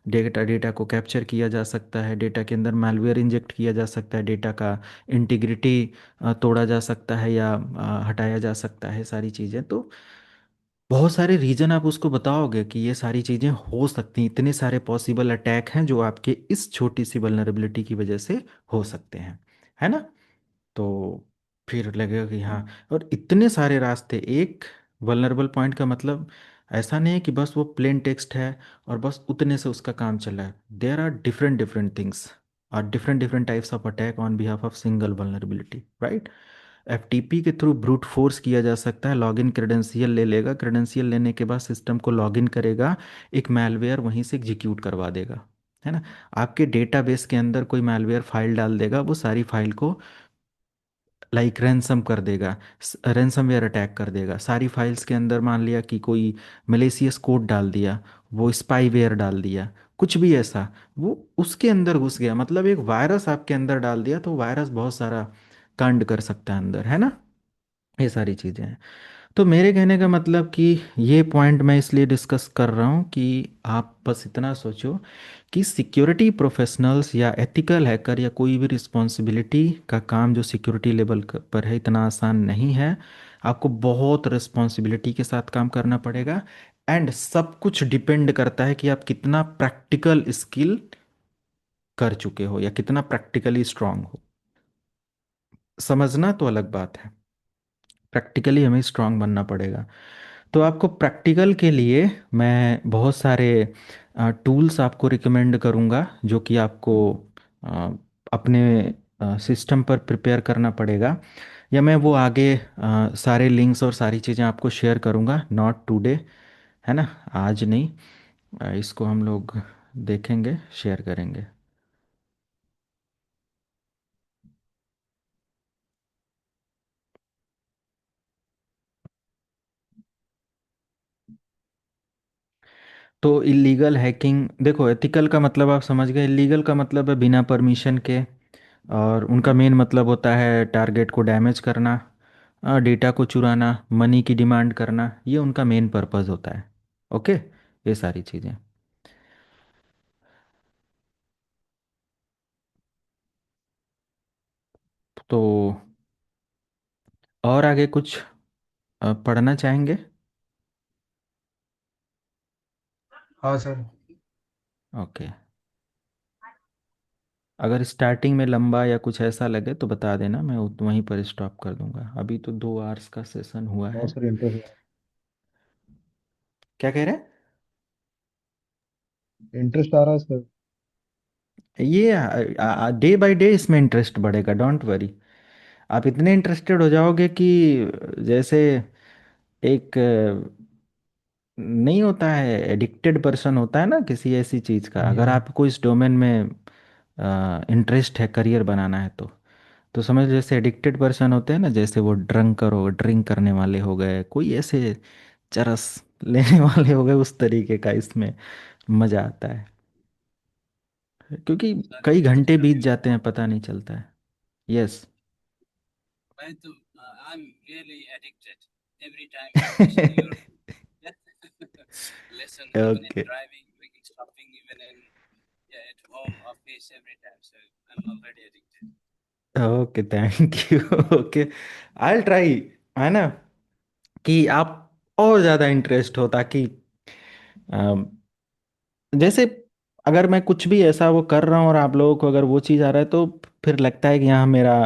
[SPEAKER 1] data data को कैप्चर किया जा सकता है, डेटा के अंदर मैलवेयर इंजेक्ट किया जा सकता है, डेटा का इंटीग्रिटी तोड़ा जा सकता है या हटाया जा सकता है, सारी चीज़ें। तो बहुत सारे रीजन आप उसको बताओगे कि ये सारी चीज़ें हो सकती हैं, इतने सारे पॉसिबल अटैक हैं जो आपके इस छोटी सी वल्नरेबिलिटी की वजह से हो सकते हैं, है ना? तो फिर लगेगा कि हाँ, और इतने सारे रास्ते, एक वल्नरेबल पॉइंट का मतलब ऐसा नहीं है कि बस वो प्लेन टेक्स्ट है और बस उतने से उसका काम चल रहा है। There are different different things और different different types of attack on behalf of single vulnerability, right. FTP के थ्रू ब्रूट फोर्स किया जा सकता है। लॉगिन क्रेडेंशियल ले लेगा, क्रेडेंशियल लेने के बाद सिस्टम को लॉगिन करेगा, एक मैलवेयर वहीं से एग्जीक्यूट करवा देगा, है ना। आपके डेटाबेस के अंदर कोई मैलवेयर फाइल डाल देगा, वो सारी फाइल को लाइक रैंसम कर देगा, रैंसमवेयर अटैक कर देगा। सारी फाइल्स के अंदर मान लिया कि कोई मलेशियस कोड डाल दिया, वो स्पाईवेयर डाल दिया, कुछ भी ऐसा, वो उसके अंदर घुस गया, मतलब एक वायरस आपके अंदर डाल दिया, तो वायरस बहुत सारा कांड कर सकता है अंदर, है ना। ये सारी चीज़ें हैं। तो मेरे कहने का मतलब कि ये पॉइंट मैं इसलिए डिस्कस कर रहा हूँ कि आप बस इतना सोचो कि सिक्योरिटी प्रोफेशनल्स या एथिकल हैकर या कोई भी रिस्पॉन्सिबिलिटी का काम जो सिक्योरिटी लेवल पर है, इतना आसान नहीं है। आपको बहुत रिस्पॉन्सिबिलिटी के साथ काम करना पड़ेगा। एंड सब कुछ डिपेंड करता है कि आप कितना प्रैक्टिकल स्किल कर चुके हो या कितना प्रैक्टिकली स्ट्रांग हो। समझना तो अलग बात है, प्रैक्टिकली हमें स्ट्रांग बनना पड़ेगा। तो आपको प्रैक्टिकल के लिए मैं बहुत सारे टूल्स आपको रिकमेंड करूँगा, जो कि आपको अ, अपने सिस्टम पर प्रिपेयर करना पड़ेगा। या मैं वो आगे सारे लिंक्स और सारी चीज़ें आपको शेयर करूँगा, नॉट टुडे, है ना, आज नहीं। इसको हम लोग देखेंगे, शेयर करेंगे। तो इलीगल हैकिंग देखो, एथिकल का मतलब आप समझ गए, इलीगल का मतलब है बिना परमिशन के, और उनका मेन मतलब होता है टारगेट को डैमेज करना, डेटा को चुराना, मनी की डिमांड करना, ये उनका मेन पर्पस होता है। ओके, ये सारी चीज़ें। तो और आगे कुछ पढ़ना चाहेंगे?
[SPEAKER 4] हाँ सर।
[SPEAKER 1] ओके, अगर स्टार्टिंग में लंबा या कुछ ऐसा लगे तो बता देना, मैं वहीं पर स्टॉप कर दूंगा। अभी तो 2 आवर्स का सेशन हुआ
[SPEAKER 6] हाँ
[SPEAKER 1] है।
[SPEAKER 6] सर, इंटरेस्ट
[SPEAKER 1] क्या कह रहे हैं?
[SPEAKER 6] इंटरेस्ट आ रहा है सर।
[SPEAKER 1] ये डे बाय डे इसमें इंटरेस्ट बढ़ेगा, डोंट वरी। आप इतने इंटरेस्टेड हो जाओगे कि जैसे एक नहीं होता है, एडिक्टेड पर्सन होता है ना किसी ऐसी चीज़ का,
[SPEAKER 4] हाँ जी
[SPEAKER 1] अगर
[SPEAKER 4] हाँ।
[SPEAKER 1] आपको इस डोमेन में इंटरेस्ट है, करियर बनाना है, तो समझ, जैसे एडिक्टेड पर्सन होते हैं ना, जैसे वो ड्रंकर हो, ड्रिंक करने वाले हो गए, कोई ऐसे चरस लेने वाले हो गए, उस तरीके का इसमें मज़ा आता है, क्योंकि
[SPEAKER 5] सर
[SPEAKER 1] कई
[SPEAKER 5] एक
[SPEAKER 1] घंटे
[SPEAKER 5] क्वेश्चन
[SPEAKER 1] बीत
[SPEAKER 5] अभी
[SPEAKER 1] जाते हैं, पता नहीं चलता है। यस।
[SPEAKER 5] मैं तो I am really addicted every time listen your lesson even in
[SPEAKER 1] okay,
[SPEAKER 5] driving stopping even in yeah, at home office every time so I'm already addicted.
[SPEAKER 1] Okay, thank you. Okay, I try, है ना, कि आप और ज़्यादा interest हो, ताकि जैसे अगर मैं कुछ भी ऐसा वो कर रहा हूँ और आप लोगों को अगर वो चीज़ आ रहा है, तो फिर लगता है कि हाँ, मेरा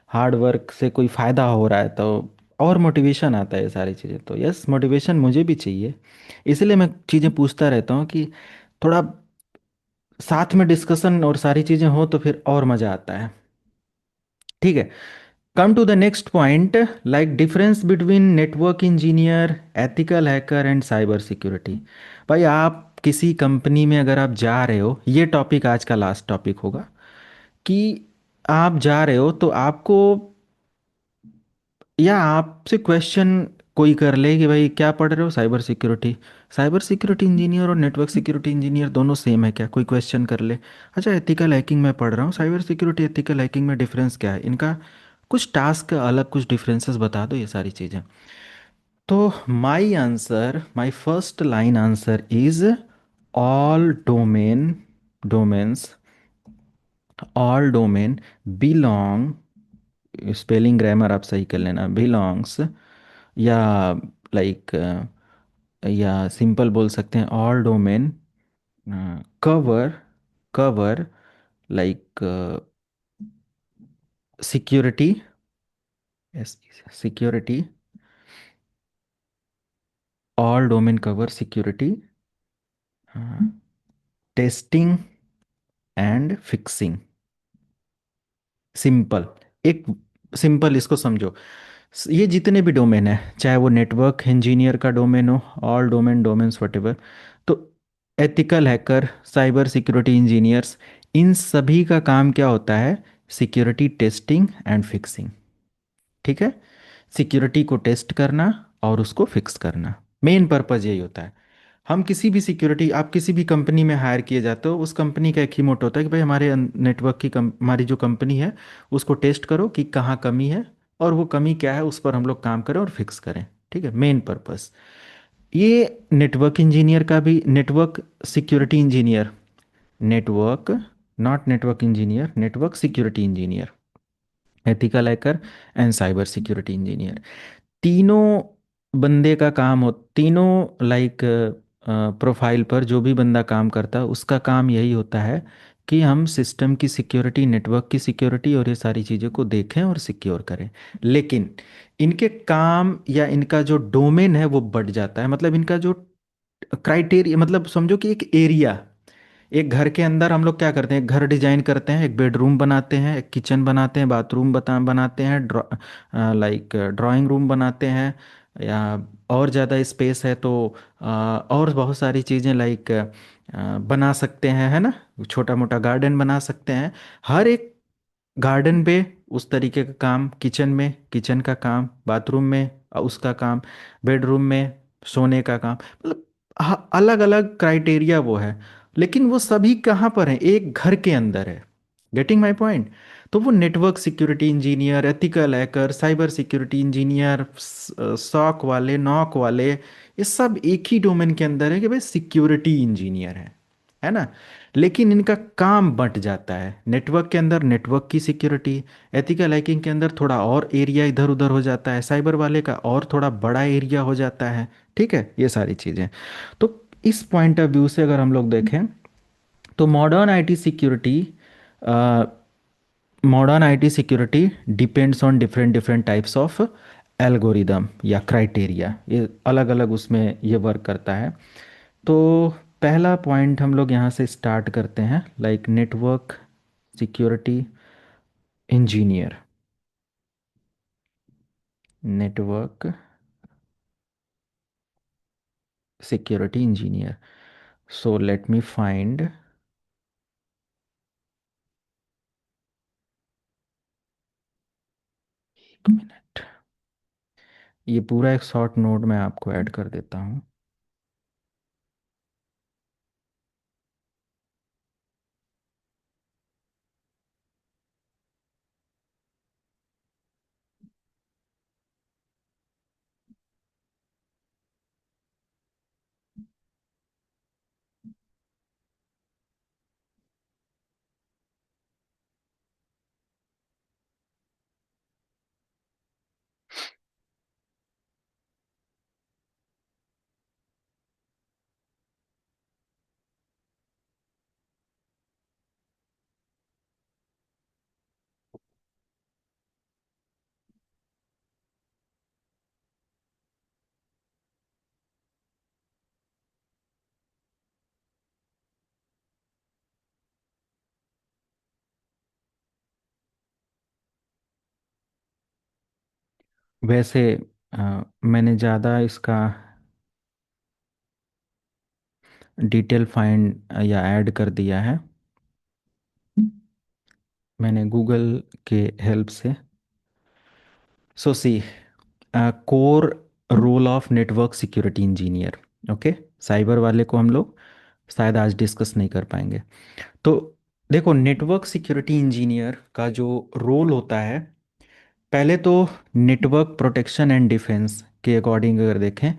[SPEAKER 1] हार्ड वर्क से कोई फ़ायदा हो रहा है, तो और मोटिवेशन आता है, ये सारी चीज़ें। तो यस, मोटिवेशन मुझे भी चाहिए, इसलिए मैं चीज़ें पूछता रहता हूँ कि थोड़ा साथ में डिस्कशन और सारी चीज़ें हो तो फिर और मज़ा आता है। ठीक है, come to the next point, like difference between network engineer, ethical hacker and cyber security. भाई, आप किसी कंपनी में अगर आप जा रहे हो, ये टॉपिक आज का लास्ट टॉपिक होगा, कि आप जा रहे हो तो आपको, या आपसे क्वेश्चन कोई कर ले कि भाई क्या पढ़ रहे हो, cyber security, cyber security engineer और नेटवर्क सिक्योरिटी इंजीनियर दोनों सेम है क्या, कोई क्वेश्चन कर ले। अच्छा, एथिकल हैकिंग मैं पढ़ रहा हूँ, साइबर सिक्योरिटी एथिकल हैकिंग में डिफरेंस क्या है, इनका कुछ टास्क अलग, कुछ डिफरेंसेस बता दो, ये सारी चीज़ें। तो my answer, my first line answer is all domains, all domain belong, spelling grammar आप सही कर लेना, बिलोंग्स, या लाइक, या सिंपल बोल सकते हैं, all domain cover, cover like security, security all domain cover security testing and fixing. Simple, एक सिंपल इसको समझो। ये जितने भी डोमेन है, चाहे वो नेटवर्क इंजीनियर का डोमेन हो, ऑल डोमेन्स वटेवर, तो ethical hacker, cyber security engineers, इन सभी का काम क्या होता है? Security testing and fixing. ठीक है, सिक्योरिटी को टेस्ट करना और उसको फिक्स करना, मेन पर्पज़ यही होता है। हम किसी भी सिक्योरिटी, आप किसी भी कंपनी में हायर किए जाते हो, उस कंपनी का एक ही मोटो होता है कि भाई हमारे नेटवर्क की हमारी जो कंपनी है उसको टेस्ट करो कि कहाँ कमी है, और वो कमी क्या है उस पर हम लोग काम करें और फिक्स करें। ठीक है, मेन पर्पस। ये नेटवर्क इंजीनियर का भी, network security engineer, network, not network engineer, network security engineer, ethical hacker and cyber security engineer, तीनों बंदे का काम हो, तीनों लाइक प्रोफाइल पर जो भी बंदा काम करता है उसका काम यही होता है कि हम सिस्टम की सिक्योरिटी, नेटवर्क की सिक्योरिटी और ये सारी चीज़ों को देखें और सिक्योर करें। लेकिन इनके काम या इनका जो डोमेन है वो बढ़ जाता है, मतलब इनका जो क्राइटेरिया, मतलब समझो कि एक एरिया, एक घर के अंदर हम लोग क्या करते हैं, एक घर डिजाइन करते हैं, एक बेडरूम बनाते हैं, एक किचन बनाते हैं, बाथरूम बनाते हैं, लाइक ड्राइंग रूम बनाते हैं, या और ज़्यादा स्पेस है तो और बहुत सारी चीज़ें लाइक बना सकते हैं, है ना, छोटा मोटा गार्डन बना सकते हैं। हर एक गार्डन पे उस तरीके का काम, किचन में किचन का काम, बाथरूम में उसका काम, बेडरूम में सोने का काम, मतलब अलग अलग क्राइटेरिया वो है। लेकिन वो सभी कहाँ पर हैं? एक घर के अंदर है। Getting my point? तो वो network security engineer, ethical hacker, cyber security engineer, SOC वाले, नॉक वाले, ये सब एक ही डोमेन के अंदर है कि भाई सिक्योरिटी इंजीनियर है ना। लेकिन इनका काम बंट जाता है, नेटवर्क के अंदर नेटवर्क की सिक्योरिटी, एथिकल हैकिंग के अंदर थोड़ा और एरिया इधर उधर हो जाता है, साइबर वाले का और थोड़ा बड़ा एरिया हो जाता है। ठीक है, ये सारी चीज़ें। तो इस पॉइंट ऑफ व्यू से अगर हम लोग देखें तो modern IT security depends on different different types of algorithm या क्राइटेरिया, ये अलग अलग उसमें ये वर्क करता है। तो पहला पॉइंट हम लोग यहाँ से स्टार्ट करते हैं, like network security engineer, network security engineer. So let me find, एक मिनट, ये पूरा एक शॉर्ट नोट मैं आपको ऐड कर देता हूँ। वैसे मैंने ज़्यादा इसका डिटेल फाइंड या ऐड कर दिया है, मैंने गूगल के हेल्प से। So see, core role of network security engineer. Okay, cyber वाले को हम लोग शायद आज डिस्कस नहीं कर पाएंगे। तो देखो, नेटवर्क सिक्योरिटी इंजीनियर का जो रोल होता है, पहले तो नेटवर्क प्रोटेक्शन एंड डिफेंस के अकॉर्डिंग अगर देखें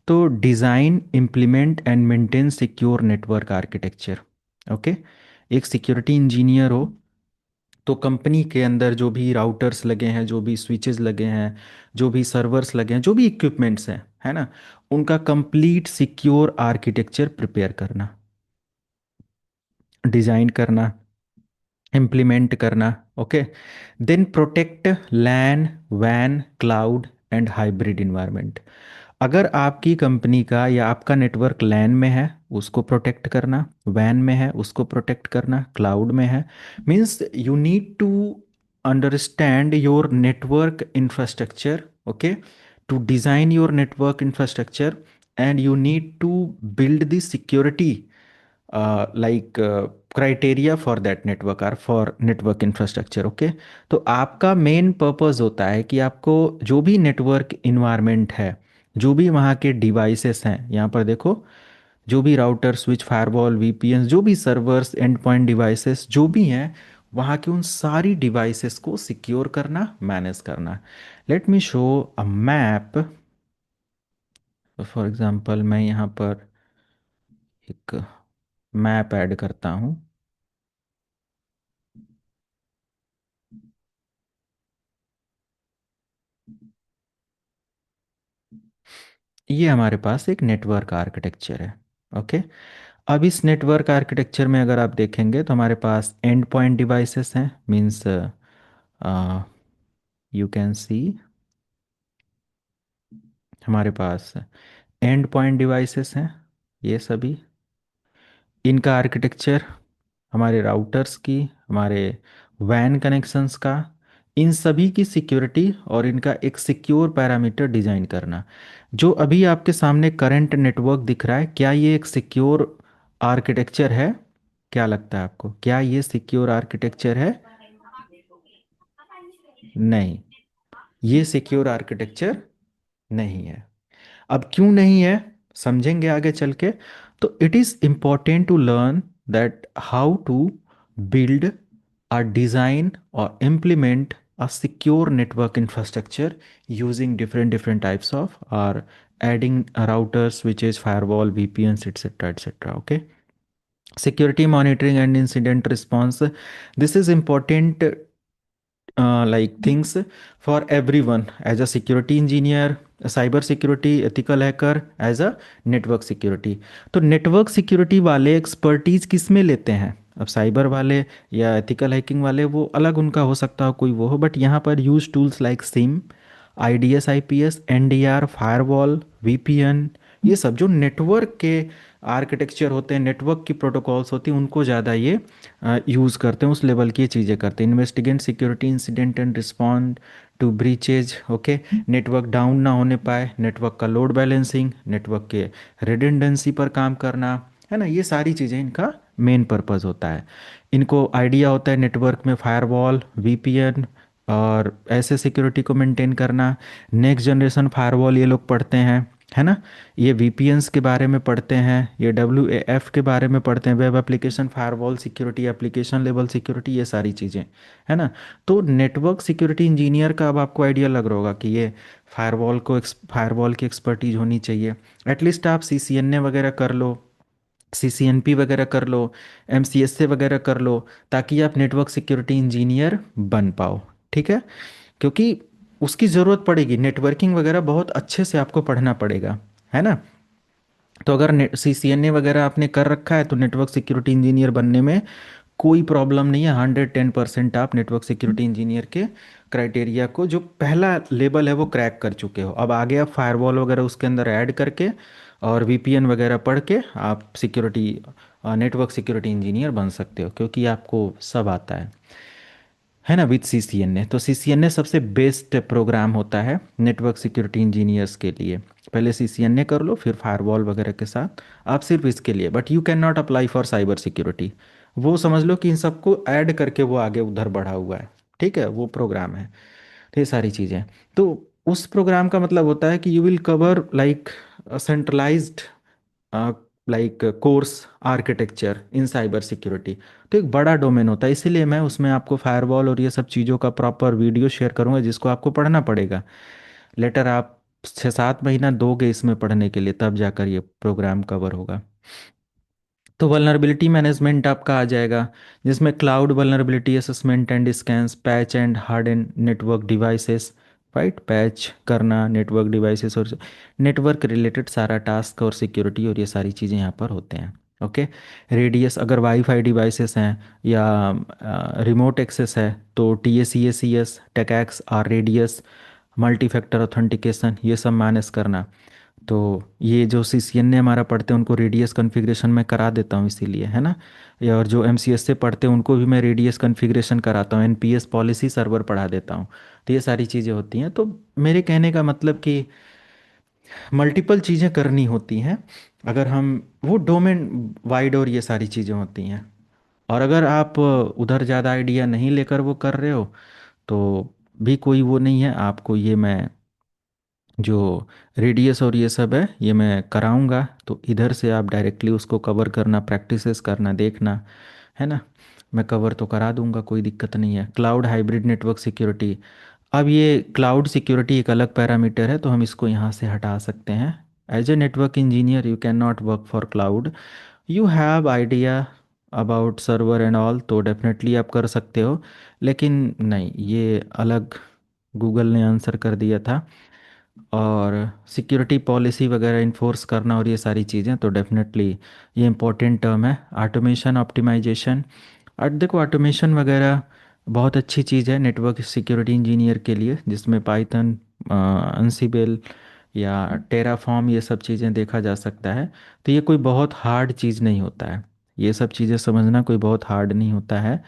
[SPEAKER 1] तो design, implement and maintain secure network architecture. Okay, एक सिक्योरिटी इंजीनियर हो तो कंपनी के अंदर जो भी राउटर्स लगे हैं, जो भी स्विचेस लगे हैं, जो भी सर्वर्स लगे हैं, जो भी इक्विपमेंट्स हैं, है ना, उनका कंप्लीट सिक्योर आर्किटेक्चर प्रिपेयर करना, डिज़ाइन करना, इम्प्लीमेंट करना। ओके, देन प्रोटेक्ट लैन, वैन, क्लाउड एंड हाइब्रिड इन्वायरमेंट। अगर आपकी कंपनी का या आपका नेटवर्क लैन में है उसको प्रोटेक्ट करना, वैन में है उसको प्रोटेक्ट करना, क्लाउड में है, means you need to understand your network infrastructure, okay, to design your network infrastructure, and you need to build the security like criteria for that network or for network infrastructure, okay. तो आपका main purpose होता है कि आपको जो भी network environment है, जो भी वहाँ के डिवाइसेस हैं, यहाँ पर देखो, जो भी राउटर, स्विच, फायरवॉल, वीपीएन, जो भी सर्वर्स, एंड पॉइंट डिवाइसेस जो भी हैं, वहाँ के उन सारी डिवाइसेस को सिक्योर करना, मैनेज करना। Let me show a map. For example मैं यहाँ पर एक मैप ऐड करता हूँ। ये हमारे पास एक नेटवर्क आर्किटेक्चर है, ओके। अब इस नेटवर्क आर्किटेक्चर में अगर आप देखेंगे तो हमारे पास एंड पॉइंट डिवाइसेस हैं, मीन्स यू कैन सी हमारे पास एंड पॉइंट डिवाइसेस हैं ये सभी। इनका आर्किटेक्चर, हमारे राउटर्स की, हमारे वैन कनेक्शंस का, इन सभी की सिक्योरिटी और इनका एक सिक्योर पैरामीटर डिज़ाइन करना। जो अभी आपके सामने करंट नेटवर्क दिख रहा है, क्या ये एक सिक्योर आर्किटेक्चर है? क्या लगता है आपको, क्या ये सिक्योर आर्किटेक्चर है? नहीं, ये सिक्योर आर्किटेक्चर नहीं है। अब क्यों नहीं है समझेंगे आगे चल के। तो it is important to learn that how to build or design or implement a secure network infrastructure using different types of or adding routers, switches, firewall, VPNs, etc, etc, okay. Security monitoring and incident response, this is important like things for everyone, as a security engineer, a cyber security, ethical hacker, as a network security। तो network security वाले expertise किस में लेते हैं? अब cyber वाले या ethical hacking वाले वो अलग उनका हो सकता हो, कोई वो हो, बट यहाँ पर use tools like SIM, IDS, IPS, NDR, firewall, VPN, ये सब जो नेटवर्क के आर्किटेक्चर होते हैं, नेटवर्क की प्रोटोकॉल्स होती हैं, उनको ज़्यादा ये यूज़ करते हैं, उस लेवल की चीज़ें करते हैं। Investigate security incident and respond to breaches, okay. Network down ना होने पाए, नेटवर्क का लोड बैलेंसिंग, नेटवर्क के रिडंडेंसी पर काम करना, है ना, ये सारी चीज़ें इनका मेन पर्पज़ होता है। इनको आइडिया होता है नेटवर्क में फायरवॉल, VPN और ऐसे सिक्योरिटी को मेंटेन करना। नेक्स्ट जनरेशन फायरवॉल ये लोग पढ़ते हैं, है ना, ये VPNs के बारे में पढ़ते हैं, ये WAF के बारे में पढ़ते हैं, web application firewall security, application level security, ये सारी चीज़ें, है ना। तो नेटवर्क सिक्योरिटी इंजीनियर का अब आपको आइडिया लग रहा होगा कि ये फायरवॉल की एक्सपर्टीज होनी चाहिए। एटलीस्ट आप CCNA वगैरह कर लो, CCNP वगैरह कर लो, MCSA वगैरह कर लो, ताकि आप नेटवर्क सिक्योरिटी इंजीनियर बन पाओ, ठीक है। क्योंकि उसकी ज़रूरत पड़ेगी, नेटवर्किंग वगैरह बहुत अच्छे से आपको पढ़ना पड़ेगा, है ना। तो अगर CCNA वगैरह आपने कर रखा है तो नेटवर्क सिक्योरिटी इंजीनियर बनने में कोई प्रॉब्लम नहीं है। 110% आप नेटवर्क सिक्योरिटी इंजीनियर के क्राइटेरिया को, जो पहला लेवल है, वो क्रैक कर चुके हो। अब आगे आप फायरवॉल वगैरह उसके अंदर ऐड करके और VPN वगैरह पढ़ के आप नेटवर्क सिक्योरिटी इंजीनियर बन सकते हो, क्योंकि आपको सब आता है ना, विद CCNA। तो CCNA सबसे बेस्ट प्रोग्राम होता है नेटवर्क सिक्योरिटी इंजीनियर्स के लिए। पहले CCNA कर लो, फिर फायरवॉल वगैरह के साथ आप सिर्फ इसके लिए, but you can not apply for cyber security. वो समझ लो कि इन सबको ऐड करके वो आगे उधर बढ़ा हुआ है, ठीक है, वो प्रोग्राम है। तो ये सारी चीज़ें, तो उस प्रोग्राम का मतलब होता है कि you will cover like centralised like course architecture in cyber security. तो एक बड़ा डोमेन होता है, इसीलिए मैं उसमें आपको फायरवॉल और ये सब चीज़ों का प्रॉपर वीडियो शेयर करूँगा, जिसको आपको पढ़ना पड़ेगा। लेटर आप 6-7 महीना दोगे इसमें पढ़ने के लिए, तब जाकर ये प्रोग्राम कवर होगा। तो वल्नरेबिलिटी मैनेजमेंट आपका आ जाएगा, जिसमें cloud vulnerability assessment and scans, patch and hard and network devices, right, patch करना नेटवर्क डिवाइसेस और नेटवर्क रिलेटेड सारा टास्क और सिक्योरिटी और ये सारी चीज़ें यहाँ पर होते हैं, ओके। रेडियस, अगर वाईफाई डिवाइसेस हैं या रिमोट एक्सेस है तो TACACS, टेकैक्स और रेडियस, मल्टी फैक्टर ऑथेंटिकेशन, ये सब मैनेज करना। तो ये जो CCNA हमारा पढ़ते हैं उनको रेडियस कॉन्फ़िगरेशन मैं करा देता हूँ इसीलिए, है ना। या और जो MCS से पढ़ते हैं उनको भी मैं रेडियस कॉन्फ़िगरेशन कराता हूँ, NPS पॉलिसी सर्वर पढ़ा देता हूँ। तो ये सारी चीज़ें होती हैं। तो मेरे कहने का मतलब कि मल्टीपल चीज़ें करनी होती हैं अगर हम, वो डोमेन वाइड और ये सारी चीज़ें होती हैं। और अगर आप उधर ज़्यादा आइडिया नहीं लेकर वो कर रहे हो तो भी कोई वो नहीं है, आपको ये मैं जो रेडियस और ये सब है ये मैं कराऊंगा, तो इधर से आप डायरेक्टली उसको कवर करना, प्रैक्टिसेस करना, देखना, है ना। मैं कवर तो करा दूंगा, कोई दिक्कत नहीं है। क्लाउड हाइब्रिड नेटवर्क सिक्योरिटी, अब ये क्लाउड सिक्योरिटी एक अलग पैरामीटर है तो हम इसको यहाँ से हटा सकते हैं। As a network engineer you can not work for cloud, you have idea about server and all, तो डेफिनेटली आप कर सकते हो, लेकिन नहीं, ये अलग गूगल ने आंसर कर दिया था। और सिक्योरिटी पॉलिसी वगैरह इन्फोर्स करना और ये सारी चीज़ें तो डेफिनेटली ये इंपॉर्टेंट टर्म है। ऑटोमेशन ऑप्टिमाइजेशन, और देखो ऑटोमेशन वगैरह बहुत अच्छी चीज़ है नेटवर्क सिक्योरिटी इंजीनियर के लिए, जिसमें पाइथन, अंसिबल या टेराफॉर्म ये सब चीज़ें देखा जा सकता है। तो ये कोई बहुत हार्ड चीज़ नहीं होता है, ये सब चीज़ें समझना कोई बहुत हार्ड नहीं होता है।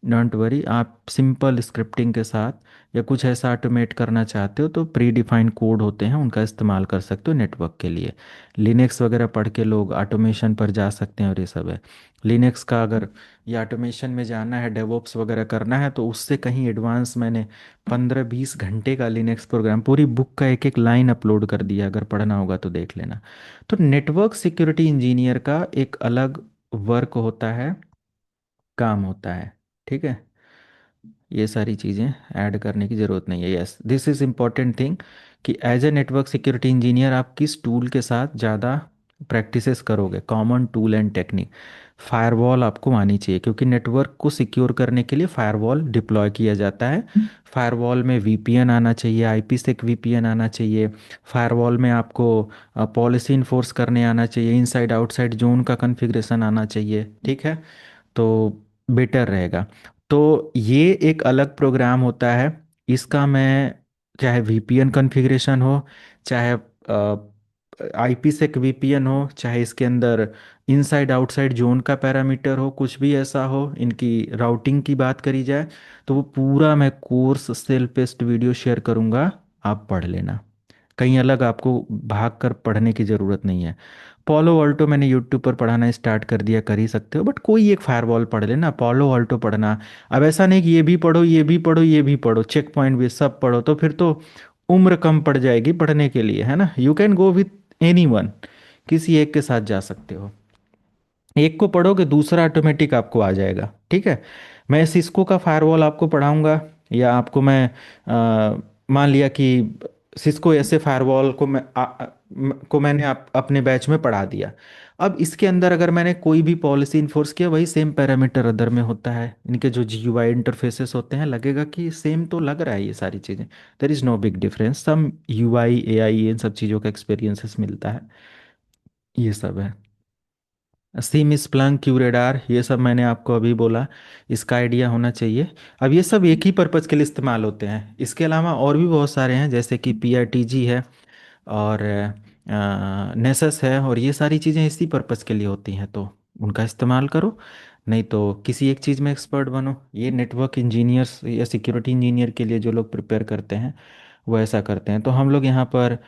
[SPEAKER 1] डोंट वरी, आप सिंपल स्क्रिप्टिंग के साथ या कुछ ऐसा ऑटोमेट करना चाहते हो तो प्री डिफाइंड कोड होते हैं, उनका इस्तेमाल कर सकते हो नेटवर्क के लिए। लिनक्स वगैरह पढ़ के लोग ऑटोमेशन पर जा सकते हैं और ये सब है। लिनक्स का अगर ये ऑटोमेशन में जाना है, डेवऑप्स वगैरह करना है, तो उससे कहीं एडवांस मैंने 15-20 घंटे का लिनक्स प्रोग्राम, पूरी बुक का एक एक लाइन अपलोड कर दिया, अगर पढ़ना होगा तो देख लेना। तो नेटवर्क सिक्योरिटी इंजीनियर का एक अलग वर्क होता है, काम होता है, ठीक है। ये सारी चीज़ें ऐड करने की ज़रूरत नहीं है। Yes, this is important thing कि as a network security engineer आप किस टूल के साथ ज़्यादा प्रैक्टिसेस करोगे, common tool and technique. Firewall आपको आनी चाहिए, क्योंकि नेटवर्क को सिक्योर करने के लिए फायरवॉल डिप्लॉय किया जाता है। फायरवॉल में VPN आना चाहिए, IPsec VPN आना चाहिए। फायरवॉल में आपको पॉलिसी इन्फोर्स करने आना चाहिए, इनसाइड आउटसाइड जोन का कॉन्फ़िगरेशन आना चाहिए, ठीक है। तो बेटर रहेगा। तो ये एक अलग प्रोग्राम होता है, इसका मैं, चाहे VPN कॉन्फ़िगरेशन हो, चाहे IPsec VPN हो, चाहे इसके अंदर इनसाइड आउटसाइड जोन का पैरामीटर हो, कुछ भी ऐसा हो, इनकी राउटिंग की बात करी जाए, तो वो पूरा मैं course self paste video share करूँगा, आप पढ़ लेना। कहीं अलग आपको भाग कर पढ़ने की ज़रूरत नहीं है। पॉलो ऑल्टो मैंने यूट्यूब पर पढ़ाना स्टार्ट कर दिया, कर ही सकते हो, बट कोई एक फायरवॉल पढ़ लेना, पॉलो ऑल्टो पढ़ना। अब ऐसा नहीं कि ये भी पढ़ो, ये भी पढ़ो, ये भी पढ़ो, चेक पॉइंट भी सब पढ़ो, तो फिर तो उम्र कम पड़ जाएगी पढ़ने के लिए, है ना। You can go with any one, किसी एक के साथ जा सकते हो। एक को पढ़ोगे दूसरा ऑटोमेटिक आपको आ जाएगा, ठीक है। मैं सिस्को का फायरवॉल आपको पढ़ाऊंगा, या आपको मैं मान लिया कि सिस्को ऐसे फायरवॉल को मैंने अपने बैच में पढ़ा दिया। अब इसके अंदर अगर मैंने कोई भी पॉलिसी इन्फोर्स किया, वही सेम पैरामीटर अदर में होता है, इनके जो GUI इंटरफेसेस होते हैं, लगेगा कि सेम तो लग रहा है ये सारी चीज़ें। There is no big difference, some UI AI इन सब चीज़ों का एक्सपीरियंसेस मिलता है, ये सब है। सिम, स्प्लंक, क्यूरेडार, ये सब मैंने आपको अभी बोला, इसका आइडिया होना चाहिए। अब ये सब एक ही पर्पज़ के लिए इस्तेमाल होते हैं, इसके अलावा और भी बहुत सारे हैं, जैसे कि PRTG है, और नेसस है, और ये सारी चीज़ें इसी पर्पज़ के लिए होती हैं, तो उनका इस्तेमाल करो। नहीं तो किसी एक चीज़ में एक्सपर्ट बनो। ये नेटवर्क इंजीनियर्स या सिक्योरिटी इंजीनियर के लिए जो लोग प्रिपेयर करते हैं वो ऐसा करते हैं। तो हम लोग यहाँ पर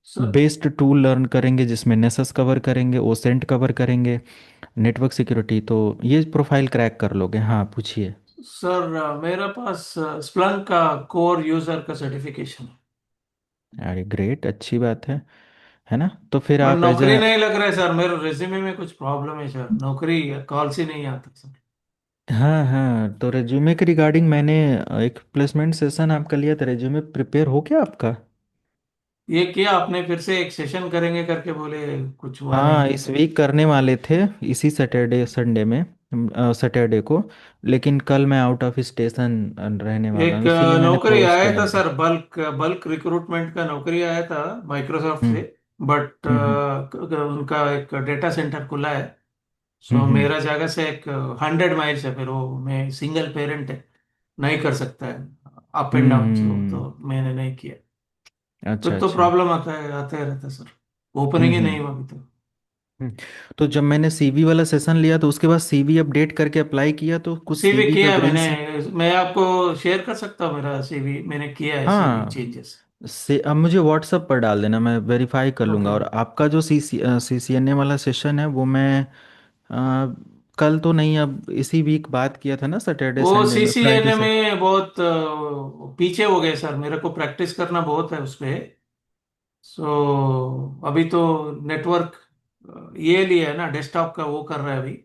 [SPEAKER 2] सर
[SPEAKER 1] बेस्ड टूल लर्न करेंगे, जिसमें नेसस कवर करेंगे, ओसेंट कवर करेंगे, नेटवर्क सिक्योरिटी, तो ये प्रोफाइल क्रैक कर लोगे। हाँ पूछिए।
[SPEAKER 2] सर मेरे पास स्प्लंक का कोर यूजर का सर्टिफिकेशन है,
[SPEAKER 1] अरे ग्रेट, अच्छी बात है ना। तो फिर
[SPEAKER 2] पर
[SPEAKER 1] आप एज
[SPEAKER 2] नौकरी
[SPEAKER 1] अ,
[SPEAKER 2] नहीं लग रहा है सर, मेरे रिज्यूमे में कुछ प्रॉब्लम है सर, नौकरी कॉल से नहीं आता सर।
[SPEAKER 1] हाँ हाँ, तो रेज्यूमे के रिगार्डिंग मैंने एक प्लेसमेंट सेशन आपका लिया था, रेज्यूमे प्रिपेयर हो गया आपका?
[SPEAKER 2] ये किया आपने, फिर से एक सेशन करेंगे करके बोले, कुछ हुआ
[SPEAKER 1] हाँ,
[SPEAKER 2] नहीं।
[SPEAKER 1] इस वीक करने वाले थे, इसी सैटरडे संडे में, सैटरडे को, लेकिन कल मैं आउट ऑफ स्टेशन रहने वाला
[SPEAKER 2] एक
[SPEAKER 1] हूँ, इसीलिए मैंने
[SPEAKER 2] नौकरी
[SPEAKER 1] पोस्ट
[SPEAKER 2] आया था
[SPEAKER 1] नहीं
[SPEAKER 2] सर, बल्क बल्क रिक्रूटमेंट का नौकरी आया था माइक्रोसॉफ्ट
[SPEAKER 1] किया।
[SPEAKER 2] से, बट
[SPEAKER 1] हम्म
[SPEAKER 2] उनका एक डेटा सेंटर खुला है।
[SPEAKER 1] हम्म
[SPEAKER 2] सो
[SPEAKER 1] हम्म
[SPEAKER 2] मेरा जगह से एक 100 माइल्स है, फिर वो मैं सिंगल पेरेंट है, नहीं कर सकता है अप एंड डाउन, सो
[SPEAKER 1] हम्म।
[SPEAKER 2] तो मैंने नहीं किया।
[SPEAKER 1] अच्छा
[SPEAKER 2] फिर तो
[SPEAKER 1] अच्छा।
[SPEAKER 2] प्रॉब्लम आता है, आते रहता है सर। ओपनिंग ही नहीं
[SPEAKER 1] हम्म।
[SPEAKER 2] हुआ अभी तो।
[SPEAKER 1] हम्म। तो जब मैंने सीवी वाला सेशन लिया तो उसके बाद सीवी अपडेट करके अप्लाई किया तो कुछ
[SPEAKER 2] सीवी
[SPEAKER 1] सीवी का
[SPEAKER 2] किया है मैंने।
[SPEAKER 1] ग्रीन।
[SPEAKER 2] मैं आपको शेयर कर सकता हूँ मेरा सीवी, मैंने किया है सीवी
[SPEAKER 1] हाँ,
[SPEAKER 2] चेंजेस।
[SPEAKER 1] से अब मुझे व्हाट्सअप पर डाल देना, मैं वेरीफाई कर लूँगा।
[SPEAKER 2] ओके।
[SPEAKER 1] और आपका जो सीसीएनए वाला सेशन है वो मैं अ, कल तो नहीं, अब इसी वीक बात किया था ना, सैटरडे
[SPEAKER 2] वो
[SPEAKER 1] संडे में, फ्राइडे
[SPEAKER 2] सीसीएनए
[SPEAKER 1] से।
[SPEAKER 2] में बहुत पीछे हो गए सर, मेरे को प्रैक्टिस करना बहुत है उस पे। सो अभी तो नेटवर्क ये लिया है ना, डेस्कटॉप का वो कर रहा है अभी।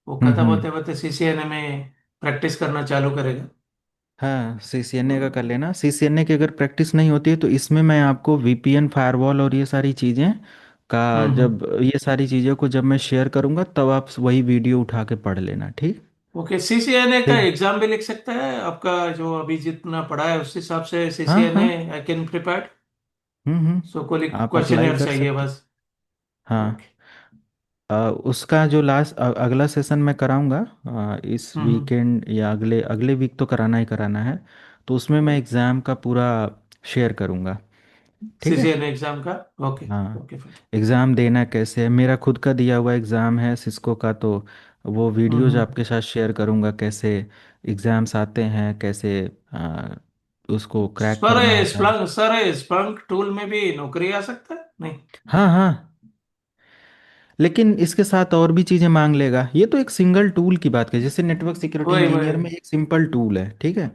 [SPEAKER 2] वो खत्म
[SPEAKER 1] हम्म।
[SPEAKER 2] होते होते सीसीएनए में प्रैक्टिस करना चालू करेगा।
[SPEAKER 1] हाँ, सीसीएनए का कर लेना। सीसीएनए की अगर प्रैक्टिस नहीं होती है तो इसमें मैं आपको वीपीएन फायरवॉल और ये सारी चीज़ें का,
[SPEAKER 2] हम्म।
[SPEAKER 1] जब ये सारी चीज़ों को जब मैं शेयर करूँगा तब आप वही वीडियो उठा के पढ़ लेना, ठीक।
[SPEAKER 2] ओके, सीसीएनए का
[SPEAKER 1] ठीक।
[SPEAKER 2] एग्जाम भी लिख सकता है आपका, जो अभी जितना पढ़ा है उस हिसाब से
[SPEAKER 1] हाँ हाँ।
[SPEAKER 2] CCNA I can prepare.
[SPEAKER 1] Hmm.
[SPEAKER 2] So कोई
[SPEAKER 1] आप अप्लाई
[SPEAKER 2] क्वेश्चन
[SPEAKER 1] कर
[SPEAKER 2] चाहिए
[SPEAKER 1] सकते।
[SPEAKER 2] बस।
[SPEAKER 1] हाँ।
[SPEAKER 2] ओके।
[SPEAKER 1] उसका जो अगला सेशन मैं कराऊंगा इस
[SPEAKER 2] हम्म।
[SPEAKER 1] वीकेंड या अगले अगले वीक तो कराना ही कराना है। तो उसमें मैं एग्ज़ाम का पूरा शेयर करूंगा, ठीक है।
[SPEAKER 2] सीसीएनए एग्जाम का। ओके।
[SPEAKER 1] हाँ,
[SPEAKER 2] ओके फाइन।
[SPEAKER 1] एग्ज़ाम देना कैसे है, मेरा खुद का दिया हुआ एग्ज़ाम है सिस्को का, तो वो वीडियोज
[SPEAKER 2] हम्म।
[SPEAKER 1] आपके साथ शेयर करूंगा, कैसे एग्ज़ाम्स आते हैं, कैसे उसको क्रैक
[SPEAKER 2] सर
[SPEAKER 1] करना होता है।
[SPEAKER 2] स्प्लंक टूल में भी नौकरी आ सकता है नहीं?
[SPEAKER 1] हाँ हाँ, लेकिन इसके साथ और भी चीज़ें मांग लेगा। ये तो एक सिंगल टूल की बात करें, जैसे नेटवर्क सिक्योरिटी
[SPEAKER 2] वही वही।
[SPEAKER 1] इंजीनियर में एक सिंपल टूल है, ठीक है।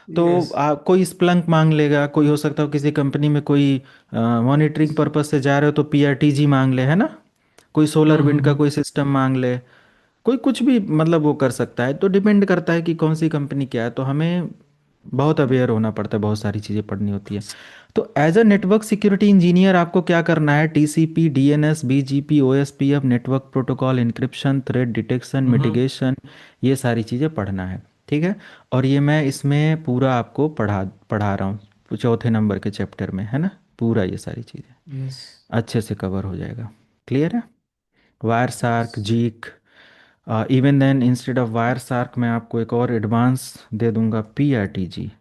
[SPEAKER 1] तो
[SPEAKER 2] यस।
[SPEAKER 1] कोई स्प्लंक मांग लेगा, कोई हो सकता हो किसी कंपनी में कोई मॉनिटरिंग पर्पस से जा रहे हो तो पीआरटीजी मांग ले, है ना। कोई सोलर विंड का
[SPEAKER 2] हम्म।
[SPEAKER 1] कोई सिस्टम मांग ले, कोई कुछ भी, मतलब वो कर सकता है। तो डिपेंड करता है कि कौन सी कंपनी क्या है, तो हमें बहुत अवेयर होना पड़ता है, बहुत सारी चीज़ें पढ़नी होती है। तो as a network security engineer आपको क्या करना है, TCP, DNS, BGP, OSPF, network protocol, encryption, threat detection,
[SPEAKER 2] hmm.
[SPEAKER 1] Mitigation, ये सारी चीज़ें पढ़ना है, ठीक है। और ये मैं इसमें पूरा आपको पढ़ा पढ़ा रहा हूँ चौथे नंबर के चैप्टर में, है ना। पूरा ये सारी चीज़ें
[SPEAKER 2] यस।
[SPEAKER 1] अच्छे से कवर हो जाएगा। क्लियर है। Wire
[SPEAKER 2] yes.
[SPEAKER 1] सार्क, जीक, even then instead of Wireshark मैं आपको एक और एडवांस दे दूंगा, पीआरटीजी,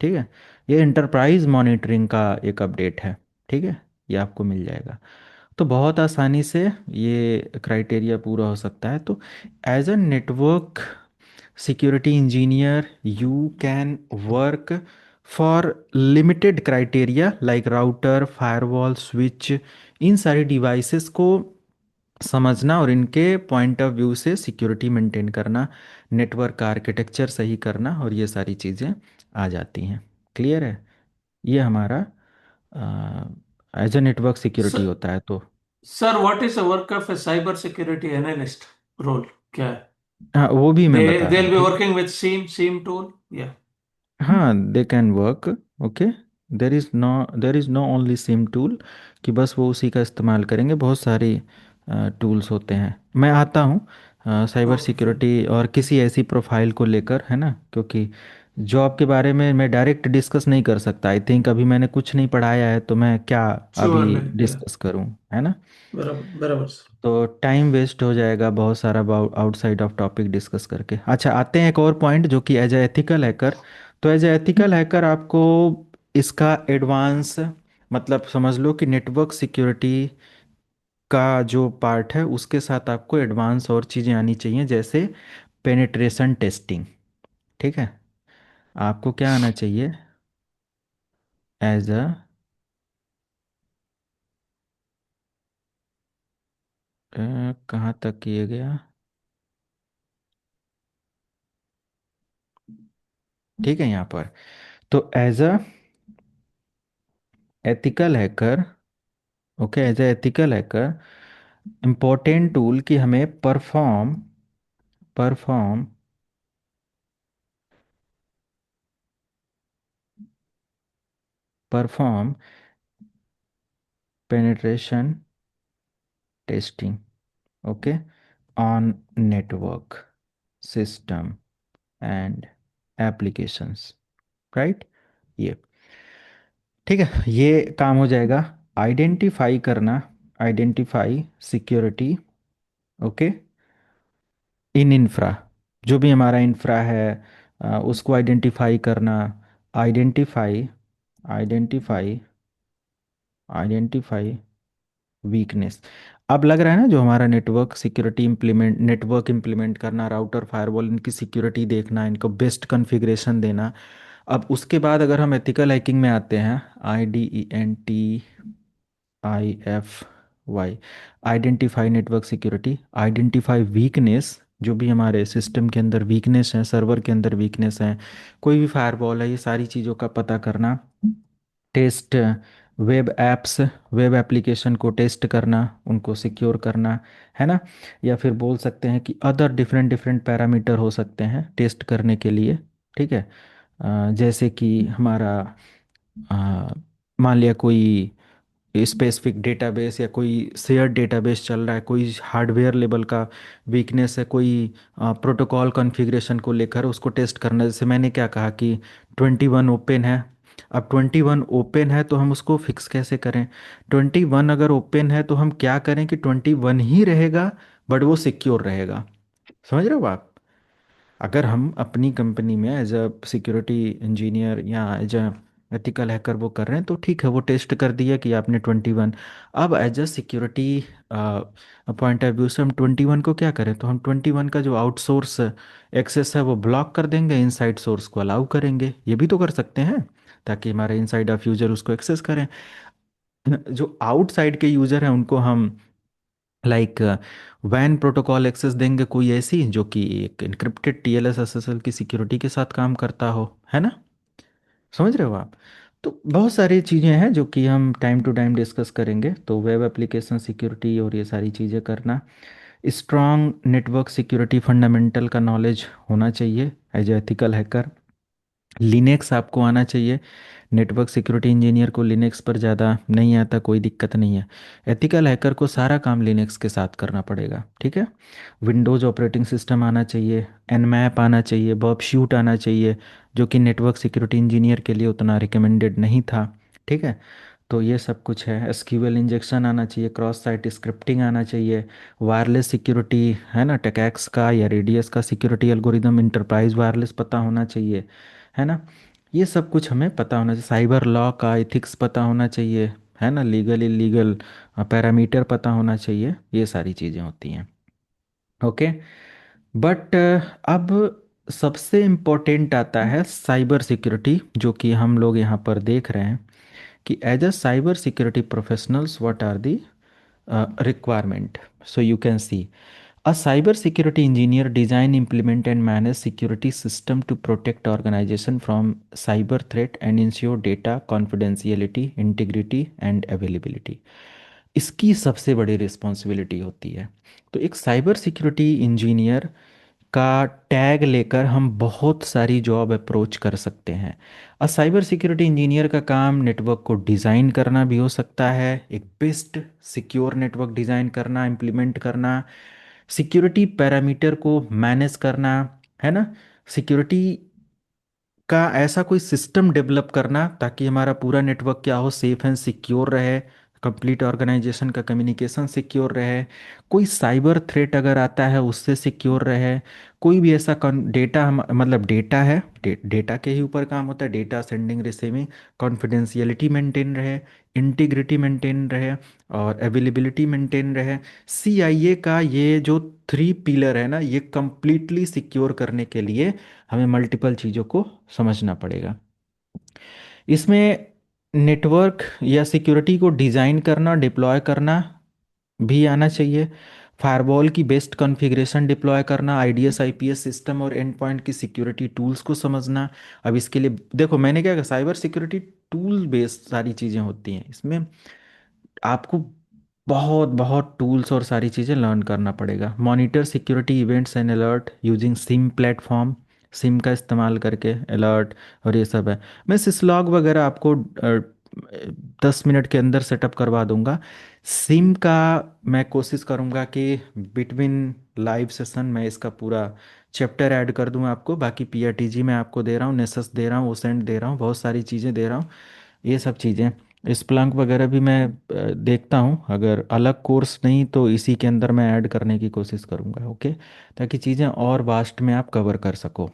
[SPEAKER 1] ठीक है। ये इंटरप्राइज मॉनिटरिंग का एक अपडेट है, ठीक है। ये आपको मिल जाएगा। तो बहुत आसानी से ये क्राइटेरिया पूरा हो सकता है। तो as a network security engineer you can work for limited criteria like router, firewall, switch, इन सारी डिवाइसेस को समझना और इनके पॉइंट ऑफ व्यू से सिक्योरिटी मेंटेन करना, नेटवर्क का आर्किटेक्चर सही करना, और ये सारी चीज़ें आ जाती हैं। क्लियर है। ये हमारा एज अ नेटवर्क सिक्योरिटी होता है। तो
[SPEAKER 2] sir what is the work of a cyber security analyst role, क्या है?
[SPEAKER 1] हाँ, वो भी
[SPEAKER 2] दे
[SPEAKER 1] मैं बता
[SPEAKER 2] दे
[SPEAKER 1] रहा
[SPEAKER 2] विल
[SPEAKER 1] हूँ,
[SPEAKER 2] बी
[SPEAKER 1] ठीक।
[SPEAKER 2] वर्किंग विद सीम टूल या?
[SPEAKER 1] हाँ, they can work. Okay. There is no only SIEM tool कि बस वो उसी का इस्तेमाल करेंगे, बहुत सारी टूल्स होते हैं। मैं आता हूँ साइबर
[SPEAKER 2] ओके फाइन।
[SPEAKER 1] सिक्योरिटी और किसी ऐसी प्रोफाइल को लेकर, है ना, क्योंकि जॉब के बारे में मैं डायरेक्ट डिस्कस नहीं कर सकता। आई थिंक अभी मैंने कुछ नहीं पढ़ाया है तो मैं क्या अभी
[SPEAKER 2] श्योर नहीं, या
[SPEAKER 1] डिस्कस करूँ, है ना।
[SPEAKER 2] बराबर बराबर सर।
[SPEAKER 1] तो टाइम वेस्ट हो जाएगा बहुत सारा आउटसाइड ऑफ टॉपिक डिस्कस करके। अच्छा, आते हैं एक और पॉइंट जो कि एज ए एथिकल हैकर। तो एज ए एथिकल हैकर आपको इसका एडवांस, मतलब समझ लो कि नेटवर्क सिक्योरिटी का जो पार्ट है उसके साथ आपको एडवांस और चीज़ें आनी चाहिए, जैसे पेनिट्रेशन टेस्टिंग, ठीक है। आपको क्या आना चाहिए एज अ, कहाँ तक किए गया, ठीक है, यहाँ पर। तो as a ethical hacker, okay, as a ethical hacker important tool कि हमें perform perform perform penetration testing, okay, on network system and applications, right. ये ठीक है, ये काम हो जाएगा। आइडेंटिफाई करना, identify security, okay, in infra, जो भी हमारा इंफ्रा है उसको आइडेंटिफाई करना। Identify identify identify weakness. अब लग रहा है ना, जो हमारा नेटवर्क इम्प्लीमेंट करना, राउटर फायरवॉल, इनकी सिक्योरिटी देखना, इनको बेस्ट कॉन्फ़िगरेशन देना। अब उसके बाद अगर हम एथिकल हैकिंग में आते हैं, IDENTIFY, identify network security, identify weakness, जो भी हमारे सिस्टम के अंदर वीकनेस है, सर्वर के अंदर वीकनेस है, कोई भी फायरवॉल है, ये सारी चीज़ों का पता करना। टेस्ट वेब एप्लीकेशन को टेस्ट करना, उनको सिक्योर करना, है ना। या फिर बोल सकते हैं कि अदर डिफरेंट डिफरेंट पैरामीटर हो सकते हैं टेस्ट करने के लिए, ठीक है। जैसे कि हमारा अ, मान लिया कोई स्पेसिफिक डेटाबेस या कोई शेयर डेटाबेस चल रहा है, कोई हार्डवेयर लेवल का वीकनेस है, कोई प्रोटोकॉल कॉन्फ़िगरेशन को लेकर उसको टेस्ट करना। जैसे मैंने क्या कहा कि 21 ओपन है। अब 21 ओपन है तो हम उसको फिक्स कैसे करें? 21 अगर ओपन है तो हम क्या करें कि 21 ही रहेगा, बट वो सिक्योर रहेगा। समझ रहे हो आप? अगर हम अपनी कंपनी में एज अ सिक्योरिटी इंजीनियर या एज अ एथिकल हैकर वो कर रहे हैं, तो ठीक है, वो टेस्ट कर दिया कि आपने 21। अब as a security point of view से हम 21 को क्या करें? तो हम 21 का जो आउटसोर्स एक्सेस है वो ब्लॉक कर देंगे, इनसाइड सोर्स को अलाउ करेंगे। ये भी तो कर सकते हैं, ताकि हमारे इनसाइड ऑफ यूज़र उसको एक्सेस करें। जो आउटसाइड के यूज़र हैं उनको हम लाइक वैन प्रोटोकॉल एक्सेस देंगे, कोई ऐसी जो कि एक इनक्रिप्टेड TLS SSL की सिक्योरिटी के साथ काम करता हो, है ना। समझ रहे हो आप? तो बहुत सारी चीज़ें हैं जो कि हम टाइम टू टाइम डिस्कस करेंगे। तो वेब एप्लीकेशन सिक्योरिटी और ये सारी चीज़ें करना, स्ट्रॉन्ग नेटवर्क सिक्योरिटी फंडामेंटल का नॉलेज होना चाहिए एज एथिकल हैकर। लिनक्स आपको आना चाहिए। नेटवर्क सिक्योरिटी इंजीनियर को लिनक्स पर ज़्यादा नहीं आता, कोई दिक्कत नहीं है। एथिकल हैकर को सारा काम लिनक्स के साथ करना पड़ेगा, ठीक है। विंडोज़ ऑपरेटिंग सिस्टम आना चाहिए, nmap आना चाहिए, बर्प शूट आना चाहिए, जो कि नेटवर्क सिक्योरिटी इंजीनियर के लिए उतना रिकमेंडेड नहीं था, ठीक है। तो ये सब कुछ है। SQL इंजेक्शन आना चाहिए, क्रॉस साइट स्क्रिप्टिंग आना चाहिए, वायरलेस सिक्योरिटी, है ना, टेकैक्स का या रेडियस का सिक्योरिटी एल्गोरिदम, इंटरप्राइज वायरलेस पता होना चाहिए, है ना। ये सब कुछ हमें पता होना चाहिए। साइबर लॉ का एथिक्स पता होना चाहिए, है ना। लीगल इलीगल पैरामीटर पता होना चाहिए। ये सारी चीज़ें होती हैं, ओके। बट अब सबसे इम्पोर्टेंट आता है साइबर सिक्योरिटी, जो कि हम लोग यहाँ पर देख रहे हैं कि as a cyber security professionals what are the requirement. So you can see a cyber security engineer design, implement and manage security system to protect organization from cyber threat and ensure data confidentiality, integrity and availability. इसकी सबसे बड़ी responsibility होती है। तो एक cyber security engineer का tag लेकर हम बहुत सारी जॉब अप्रोच कर सकते हैं। और साइबर सिक्योरिटी इंजीनियर का काम नेटवर्क को डिज़ाइन करना भी हो सकता है, एक बेस्ट सिक्योर नेटवर्क डिज़ाइन करना, इम्प्लीमेंट करना, सिक्योरिटी पैरामीटर को मैनेज करना, है ना। सिक्योरिटी का ऐसा कोई सिस्टम डेवलप करना ताकि हमारा पूरा नेटवर्क क्या हो, सेफ एंड सिक्योर रहे, कंप्लीट ऑर्गेनाइजेशन का कम्युनिकेशन सिक्योर रहे, कोई साइबर थ्रेट अगर आता है उससे सिक्योर रहे, कोई भी ऐसा डेटा हम मतलब डेटा है, डेटा के ही ऊपर काम होता है, data sending receiving, confidentiality maintain रहे, इंटीग्रिटी मेंटेन रहे और अवेलेबिलिटी मेंटेन रहे। CIA का ये जो 3 पिलर है ना, ये कंप्लीटली सिक्योर करने के लिए हमें मल्टीपल चीज़ों को समझना पड़ेगा। इसमें नेटवर्क या सिक्योरिटी को डिज़ाइन करना, डिप्लॉय करना भी आना चाहिए। फायरवॉल की बेस्ट कॉन्फ़िगरेशन डिप्लॉय करना, IDS IPS सिस्टम और एंड पॉइंट की सिक्योरिटी टूल्स को समझना। अब इसके लिए देखो मैंने क्या कहा, साइबर सिक्योरिटी टूल बेस्ड सारी चीज़ें होती हैं। इसमें आपको बहुत बहुत टूल्स और सारी चीज़ें लर्न करना पड़ेगा। Monitor security events and alert using SIM platform, SIM का इस्तेमाल करके अलर्ट और ये सब है। मैं सिसलॉग वगैरह आपको 10 मिनट के अंदर सेटअप करवा दूंगा। सिम का मैं कोशिश करूंगा कि बिटवीन लाइव सेशन मैं इसका पूरा चैप्टर ऐड कर दूं आपको। बाकी PRTG मैं आपको दे रहा हूँ, नेसस दे रहा हूँ, ओसेंट दे रहा हूँ, बहुत सारी चीज़ें दे रहा हूँ। ये सब चीज़ें, स्प्लंक वगैरह भी मैं देखता हूँ। अगर अलग कोर्स नहीं तो इसी के अंदर मैं ऐड करने की कोशिश करूँगा, ओके, ताकि चीज़ें और वास्ट में आप कवर कर सको।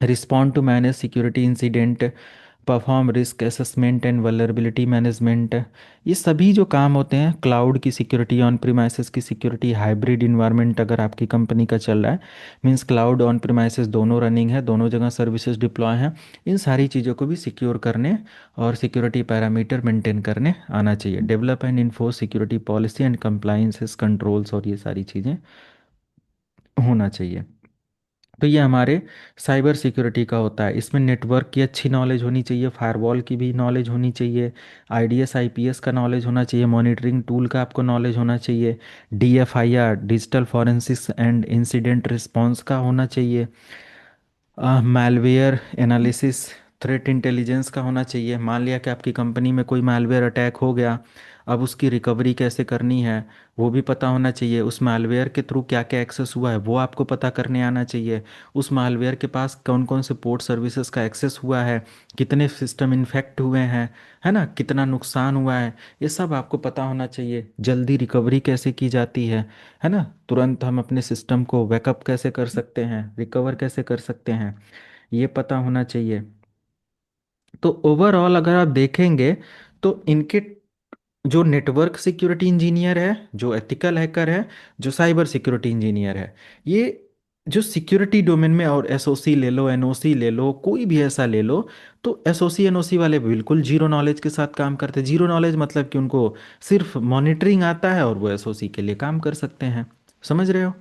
[SPEAKER 1] Respond to manage security incident, perform risk assessment and vulnerability management. ये सभी जो काम होते हैं, क्लाउड की सिक्योरिटी, ऑन प्रीमाइसेस की सिक्योरिटी, हाइब्रिड इन्वायरमेंट अगर आपकी कंपनी का चल रहा है, मींस क्लाउड ऑन प्रीमाइसेस दोनों रनिंग है, दोनों जगह सर्विसेज डिप्लॉय हैं, इन सारी चीज़ों को भी सिक्योर करने और सिक्योरिटी पैरामीटर मेंटेन करने आना चाहिए। Develop and enforce security policy and compliances controls, और ये सारी चीज़ें होना चाहिए। तो ये हमारे साइबर सिक्योरिटी का होता है। इसमें नेटवर्क की अच्छी नॉलेज होनी चाहिए, फायरवॉल की भी नॉलेज होनी चाहिए, आईडीएस आईपीएस का नॉलेज होना चाहिए, मॉनिटरिंग टूल का आपको नॉलेज होना चाहिए, DFIR digital forensics and incident response का होना चाहिए, मैलवेयर एनालिसिस, थ्रेट इंटेलिजेंस का होना चाहिए। मान लिया कि आपकी कंपनी में कोई मैलवेयर अटैक हो गया, अब उसकी रिकवरी कैसे करनी है वो भी पता होना चाहिए। उस मैलवेयर के थ्रू क्या क्या एक्सेस हुआ है वो आपको पता करने आना चाहिए। उस मैलवेयर के पास कौन कौन से पोर्ट सर्विसेज का एक्सेस हुआ है, कितने सिस्टम इन्फेक्ट हुए हैं, है ना, कितना नुकसान हुआ है, ये सब आपको पता होना चाहिए। जल्दी रिकवरी कैसे की जाती है ना, तुरंत हम अपने सिस्टम को बैकअप कैसे कर सकते हैं, रिकवर कैसे कर सकते हैं, ये पता होना चाहिए। तो ओवरऑल अगर आप देखेंगे तो इनके, जो नेटवर्क सिक्योरिटी इंजीनियर है, जो एथिकल हैकर है, जो साइबर सिक्योरिटी इंजीनियर है, ये जो सिक्योरिटी डोमेन में, और एसओसी ले लो, एनओसी ले लो, कोई भी ऐसा ले लो, तो एसओसी एनओसी वाले बिल्कुल जीरो नॉलेज के साथ काम करते हैं। जीरो नॉलेज मतलब कि उनको सिर्फ मॉनिटरिंग आता है और वो एसओसी के लिए काम कर सकते हैं। समझ रहे हो?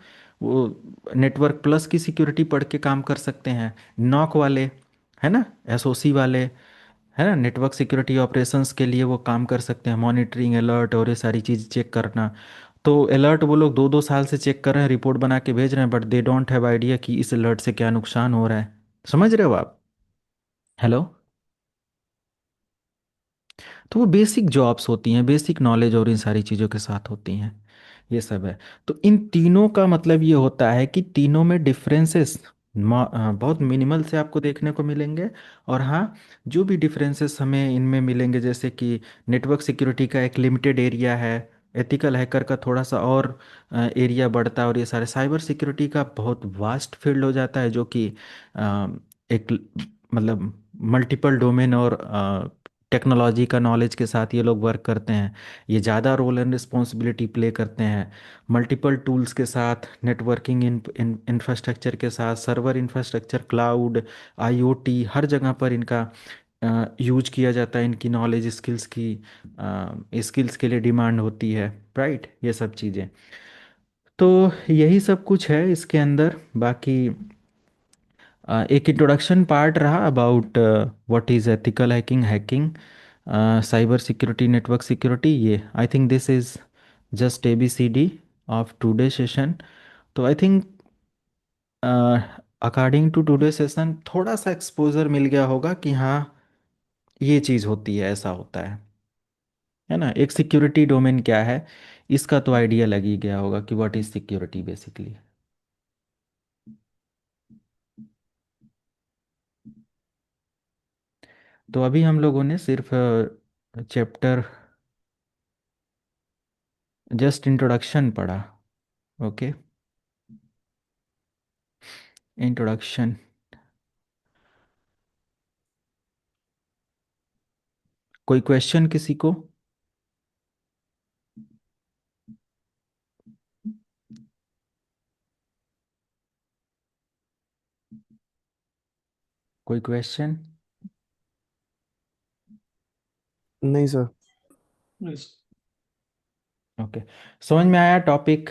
[SPEAKER 1] वो नेटवर्क प्लस की सिक्योरिटी पढ़ के काम कर सकते हैं। नॉक वाले, है ना, एसओसी वाले, है ना, नेटवर्क सिक्योरिटी ऑपरेशंस के लिए वो काम कर सकते हैं, मॉनिटरिंग, अलर्ट और ये सारी चीज़ चेक करना। तो अलर्ट वो लोग 2-2 साल से चेक कर रहे हैं, रिपोर्ट बना के भेज रहे हैं, but they don't have idea कि इस अलर्ट से क्या नुकसान हो रहा है। समझ रहे हो आप? हेलो? तो वो बेसिक जॉब्स होती हैं, बेसिक नॉलेज और इन सारी चीज़ों के साथ होती हैं, ये सब है। तो इन तीनों का मतलब ये होता है कि तीनों में डिफरेंसेस बहुत मिनिमल से आपको देखने को मिलेंगे। और हाँ, जो भी डिफरेंसेस हमें इनमें मिलेंगे, जैसे कि नेटवर्क सिक्योरिटी का एक लिमिटेड एरिया है, एथिकल हैकर का थोड़ा सा और एरिया बढ़ता है, और ये सारे साइबर सिक्योरिटी का बहुत वास्ट फील्ड हो जाता है, जो कि एक मतलब मल्टीपल डोमेन और टेक्नोलॉजी का नॉलेज के साथ ये लोग वर्क करते हैं। ये ज़्यादा रोल एंड रिस्पॉन्सिबिलिटी प्ले करते हैं, मल्टीपल टूल्स के साथ, नेटवर्किंग इंफ्रास्ट्रक्चर के साथ, सर्वर इंफ्रास्ट्रक्चर, क्लाउड, आईओटी, हर जगह पर इनका यूज किया जाता है। इनकी नॉलेज स्किल्स के लिए डिमांड होती है, राइट, ये सब चीज़ें। तो यही सब कुछ है इसके अंदर। बाकी एक इंट्रोडक्शन पार्ट रहा about what is ethical hacking, cyber security, network security. ये I think this is just ABCD of today session. तो I think according to today session थोड़ा सा एक्सपोजर मिल गया होगा कि हाँ, ये चीज़ होती है, ऐसा होता है ना। एक सिक्योरिटी डोमेन क्या है, इसका तो आइडिया लग ही गया होगा कि व्हाट इज़ सिक्योरिटी बेसिकली। तो अभी हम लोगों ने सिर्फ चैप्टर जस्ट इंट्रोडक्शन पढ़ा। Okay, introduction. कोई क्वेश्चन किसी को? कोई क्वेश्चन?
[SPEAKER 3] नहीं सर।
[SPEAKER 2] Yes.
[SPEAKER 1] ओके, समझ में आया टॉपिक?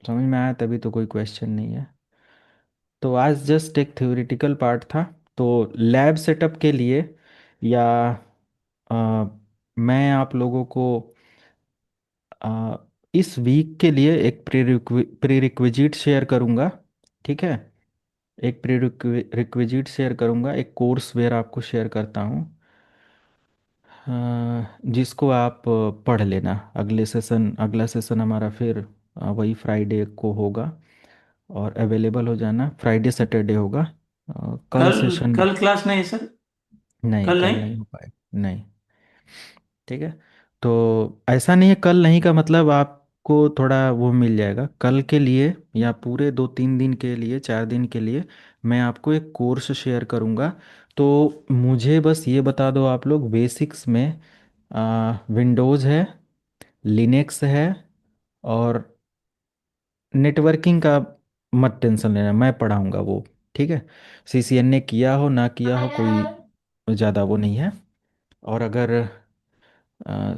[SPEAKER 1] समझ में आया तभी तो कोई क्वेश्चन नहीं है। तो आज जस्ट एक थ्योरेटिकल पार्ट था। तो लैब सेटअप के लिए, या अ, मैं आप लोगों को अ, इस वीक के लिए एक प्री रिक्विजिट शेयर करूँगा, ठीक है। एक प्री रिक्विजिट शेयर करूँगा, एक कोर्स वेयर आपको शेयर करता हूँ, जिसको आप पढ़ लेना। अगला सेशन हमारा फिर वही फ्राइडे को होगा, और अवेलेबल हो जाना। फ्राइडे सैटरडे होगा। कल
[SPEAKER 2] कल
[SPEAKER 1] सेशन
[SPEAKER 2] कल क्लास नहीं है सर?
[SPEAKER 1] नहीं,
[SPEAKER 2] कल
[SPEAKER 1] कल
[SPEAKER 2] नहीं?
[SPEAKER 1] नहीं हो पाए, नहीं। ठीक है, तो ऐसा नहीं है, कल नहीं का मतलब आपको थोड़ा वो मिल जाएगा कल के लिए, या पूरे 2-3 दिन के लिए, 4 दिन के लिए मैं आपको एक कोर्स शेयर करूँगा। तो मुझे बस ये बता दो आप लोग, बेसिक्स में विंडोज़ है, लिनक्स है, और नेटवर्किंग का मत टेंशन लेना, मैं पढ़ाऊँगा वो। ठीक है, सीसीएन ने किया हो ना किया हो कोई ज़्यादा वो नहीं है। और अगर अ,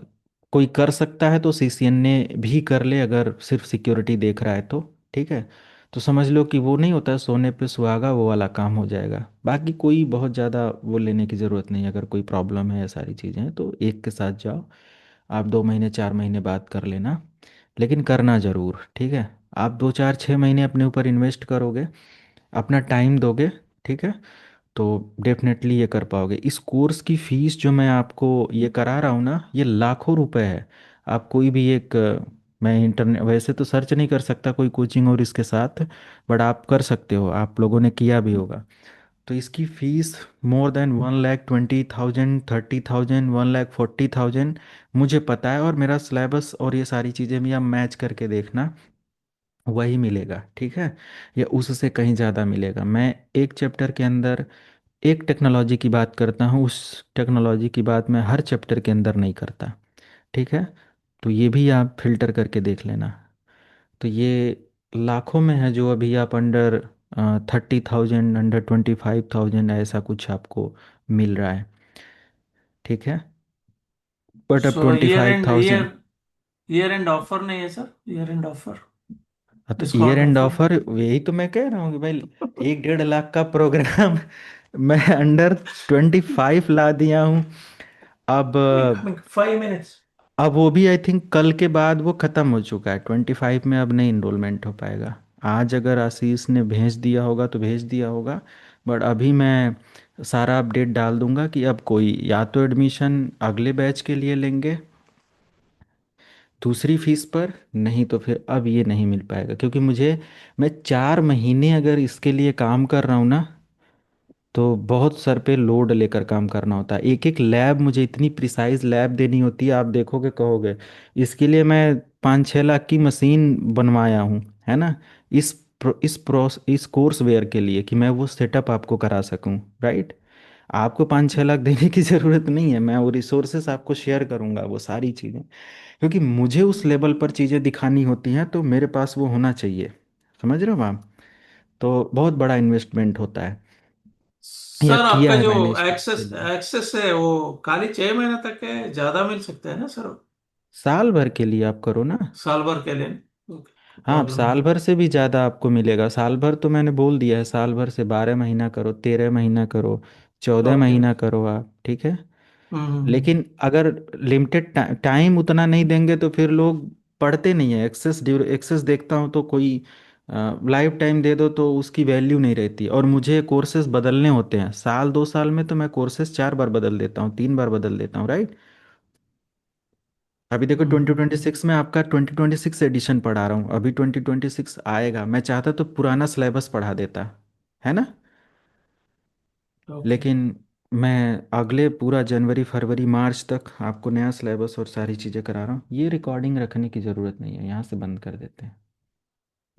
[SPEAKER 1] कोई कर सकता है तो सीसीएन ने भी कर ले, अगर सिर्फ सिक्योरिटी देख रहा है तो। ठीक है, तो समझ लो कि वो नहीं होता है सोने पे सुहागा, वो वाला काम हो जाएगा। बाकी कोई बहुत ज़्यादा वो लेने की ज़रूरत नहीं है। अगर कोई प्रॉब्लम है या सारी चीज़ें हैं तो एक के साथ जाओ, आप 2 महीने 4 महीने बात कर लेना, लेकिन करना ज़रूर। ठीक है, आप 2 4 6 महीने अपने ऊपर इन्वेस्ट करोगे, अपना टाइम दोगे, ठीक है, तो डेफिनेटली ये कर पाओगे। इस कोर्स की फ़ीस जो मैं आपको ये करा रहा हूँ ना, ये लाखों रुपए है। आप कोई भी एक मैं इंटरनेट वैसे तो सर्च नहीं कर सकता कोई कोचिंग और इसके साथ, बट आप कर सकते हो, आप लोगों ने किया भी होगा। तो इसकी फ़ीस मोर देन 1,20,000, 30,000, 1,40,000 मुझे पता है। और मेरा सिलेबस और ये सारी चीज़ें भी आप मैच करके देखना, वही मिलेगा। ठीक है, या उससे कहीं ज़्यादा मिलेगा। मैं एक चैप्टर के अंदर एक टेक्नोलॉजी की बात करता हूँ, उस टेक्नोलॉजी की बात मैं हर चैप्टर के अंदर नहीं करता। ठीक है, तो ये भी आप फिल्टर करके देख लेना। तो ये लाखों में है जो अभी आप अंडर 30,000, अंडर 25,000 ऐसा कुछ आपको मिल रहा है। ठीक है, बट अब
[SPEAKER 2] so
[SPEAKER 1] twenty five thousand
[SPEAKER 2] year and offer नहीं है सर? ईयर एंड ऑफर,
[SPEAKER 1] हाँ, तो year
[SPEAKER 2] discount
[SPEAKER 1] and
[SPEAKER 2] offer?
[SPEAKER 1] Offer यही तो मैं कह रहा हूँ कि भाई 1 1.5 लाख का प्रोग्राम मैं अंडर 25 ला दिया हूँ। अब
[SPEAKER 2] कमिंग 5 minutes।
[SPEAKER 1] अब वो भी आई थिंक कल के बाद वो ख़त्म हो चुका है, 25 में अब नहीं इनरोलमेंट हो पाएगा। आज अगर आशीष ने भेज दिया होगा तो भेज दिया होगा, बट अभी मैं सारा अपडेट डाल दूंगा कि अब कोई या तो एडमिशन अगले बैच के लिए लेंगे दूसरी फीस पर, नहीं तो फिर अब ये नहीं मिल पाएगा। क्योंकि मैं 4 महीने अगर इसके लिए काम कर रहा हूँ ना, तो बहुत सर पे लोड लेकर काम करना होता है। एक एक लैब मुझे इतनी प्रिसाइज लैब देनी होती है, आप देखोगे कहोगे। इसके लिए मैं 5 6 लाख की मशीन बनवाया हूँ, है ना, इस कोर्स वेयर के लिए, कि मैं वो सेटअप आपको करा सकूँ। राइट, आपको 5 6 लाख देने की ज़रूरत नहीं है, मैं वो रिसोर्सेस आपको शेयर करूँगा वो सारी चीज़ें। क्योंकि मुझे उस लेवल पर चीज़ें दिखानी होती हैं, तो मेरे पास वो होना चाहिए। समझ रहे हो आप? तो बहुत बड़ा इन्वेस्टमेंट होता है, या
[SPEAKER 2] सर
[SPEAKER 1] किया
[SPEAKER 2] आपका
[SPEAKER 1] है
[SPEAKER 2] जो
[SPEAKER 1] मैंने स्टार्ट से
[SPEAKER 2] एक्सेस
[SPEAKER 1] लिया।
[SPEAKER 2] एक्सेस है वो खाली 6 महीने तक है, ज्यादा मिल सकता है ना सर?
[SPEAKER 1] साल भर के लिए आप करो ना।
[SPEAKER 2] साल भर के लिए?
[SPEAKER 1] हाँ, आप
[SPEAKER 2] प्रॉब्लम
[SPEAKER 1] साल
[SPEAKER 2] नहीं।
[SPEAKER 1] भर से भी ज़्यादा आपको मिलेगा। साल भर तो मैंने बोल दिया है, साल भर से 12 महीना करो, 13 महीना करो, चौदह
[SPEAKER 2] ओके
[SPEAKER 1] महीना
[SPEAKER 2] ओके।
[SPEAKER 1] करो आप। ठीक है,
[SPEAKER 2] हम्म।
[SPEAKER 1] लेकिन अगर लिमिटेड टाइम उतना नहीं देंगे तो फिर लोग पढ़ते नहीं है। एक्सेस देखता हूँ तो कोई लाइफ टाइम दे दो तो उसकी वैल्यू नहीं रहती। और मुझे कोर्सेज बदलने होते हैं, साल 2 साल में तो मैं कोर्सेज 4 बार बदल देता हूँ, 3 बार बदल देता हूँ। राइट, अभी देखो ट्वेंटी
[SPEAKER 2] हम्म।
[SPEAKER 1] ट्वेंटी सिक्स में आपका 2026 एडिशन पढ़ा रहा हूँ, अभी 2026 आएगा। मैं चाहता तो पुराना सिलेबस पढ़ा देता, है ना,
[SPEAKER 2] ओके।
[SPEAKER 1] लेकिन मैं अगले पूरा जनवरी फरवरी मार्च तक आपको नया सिलेबस और सारी चीज़ें करा रहा हूँ। ये रिकॉर्डिंग रखने की ज़रूरत नहीं है, यहाँ से बंद कर देते हैं।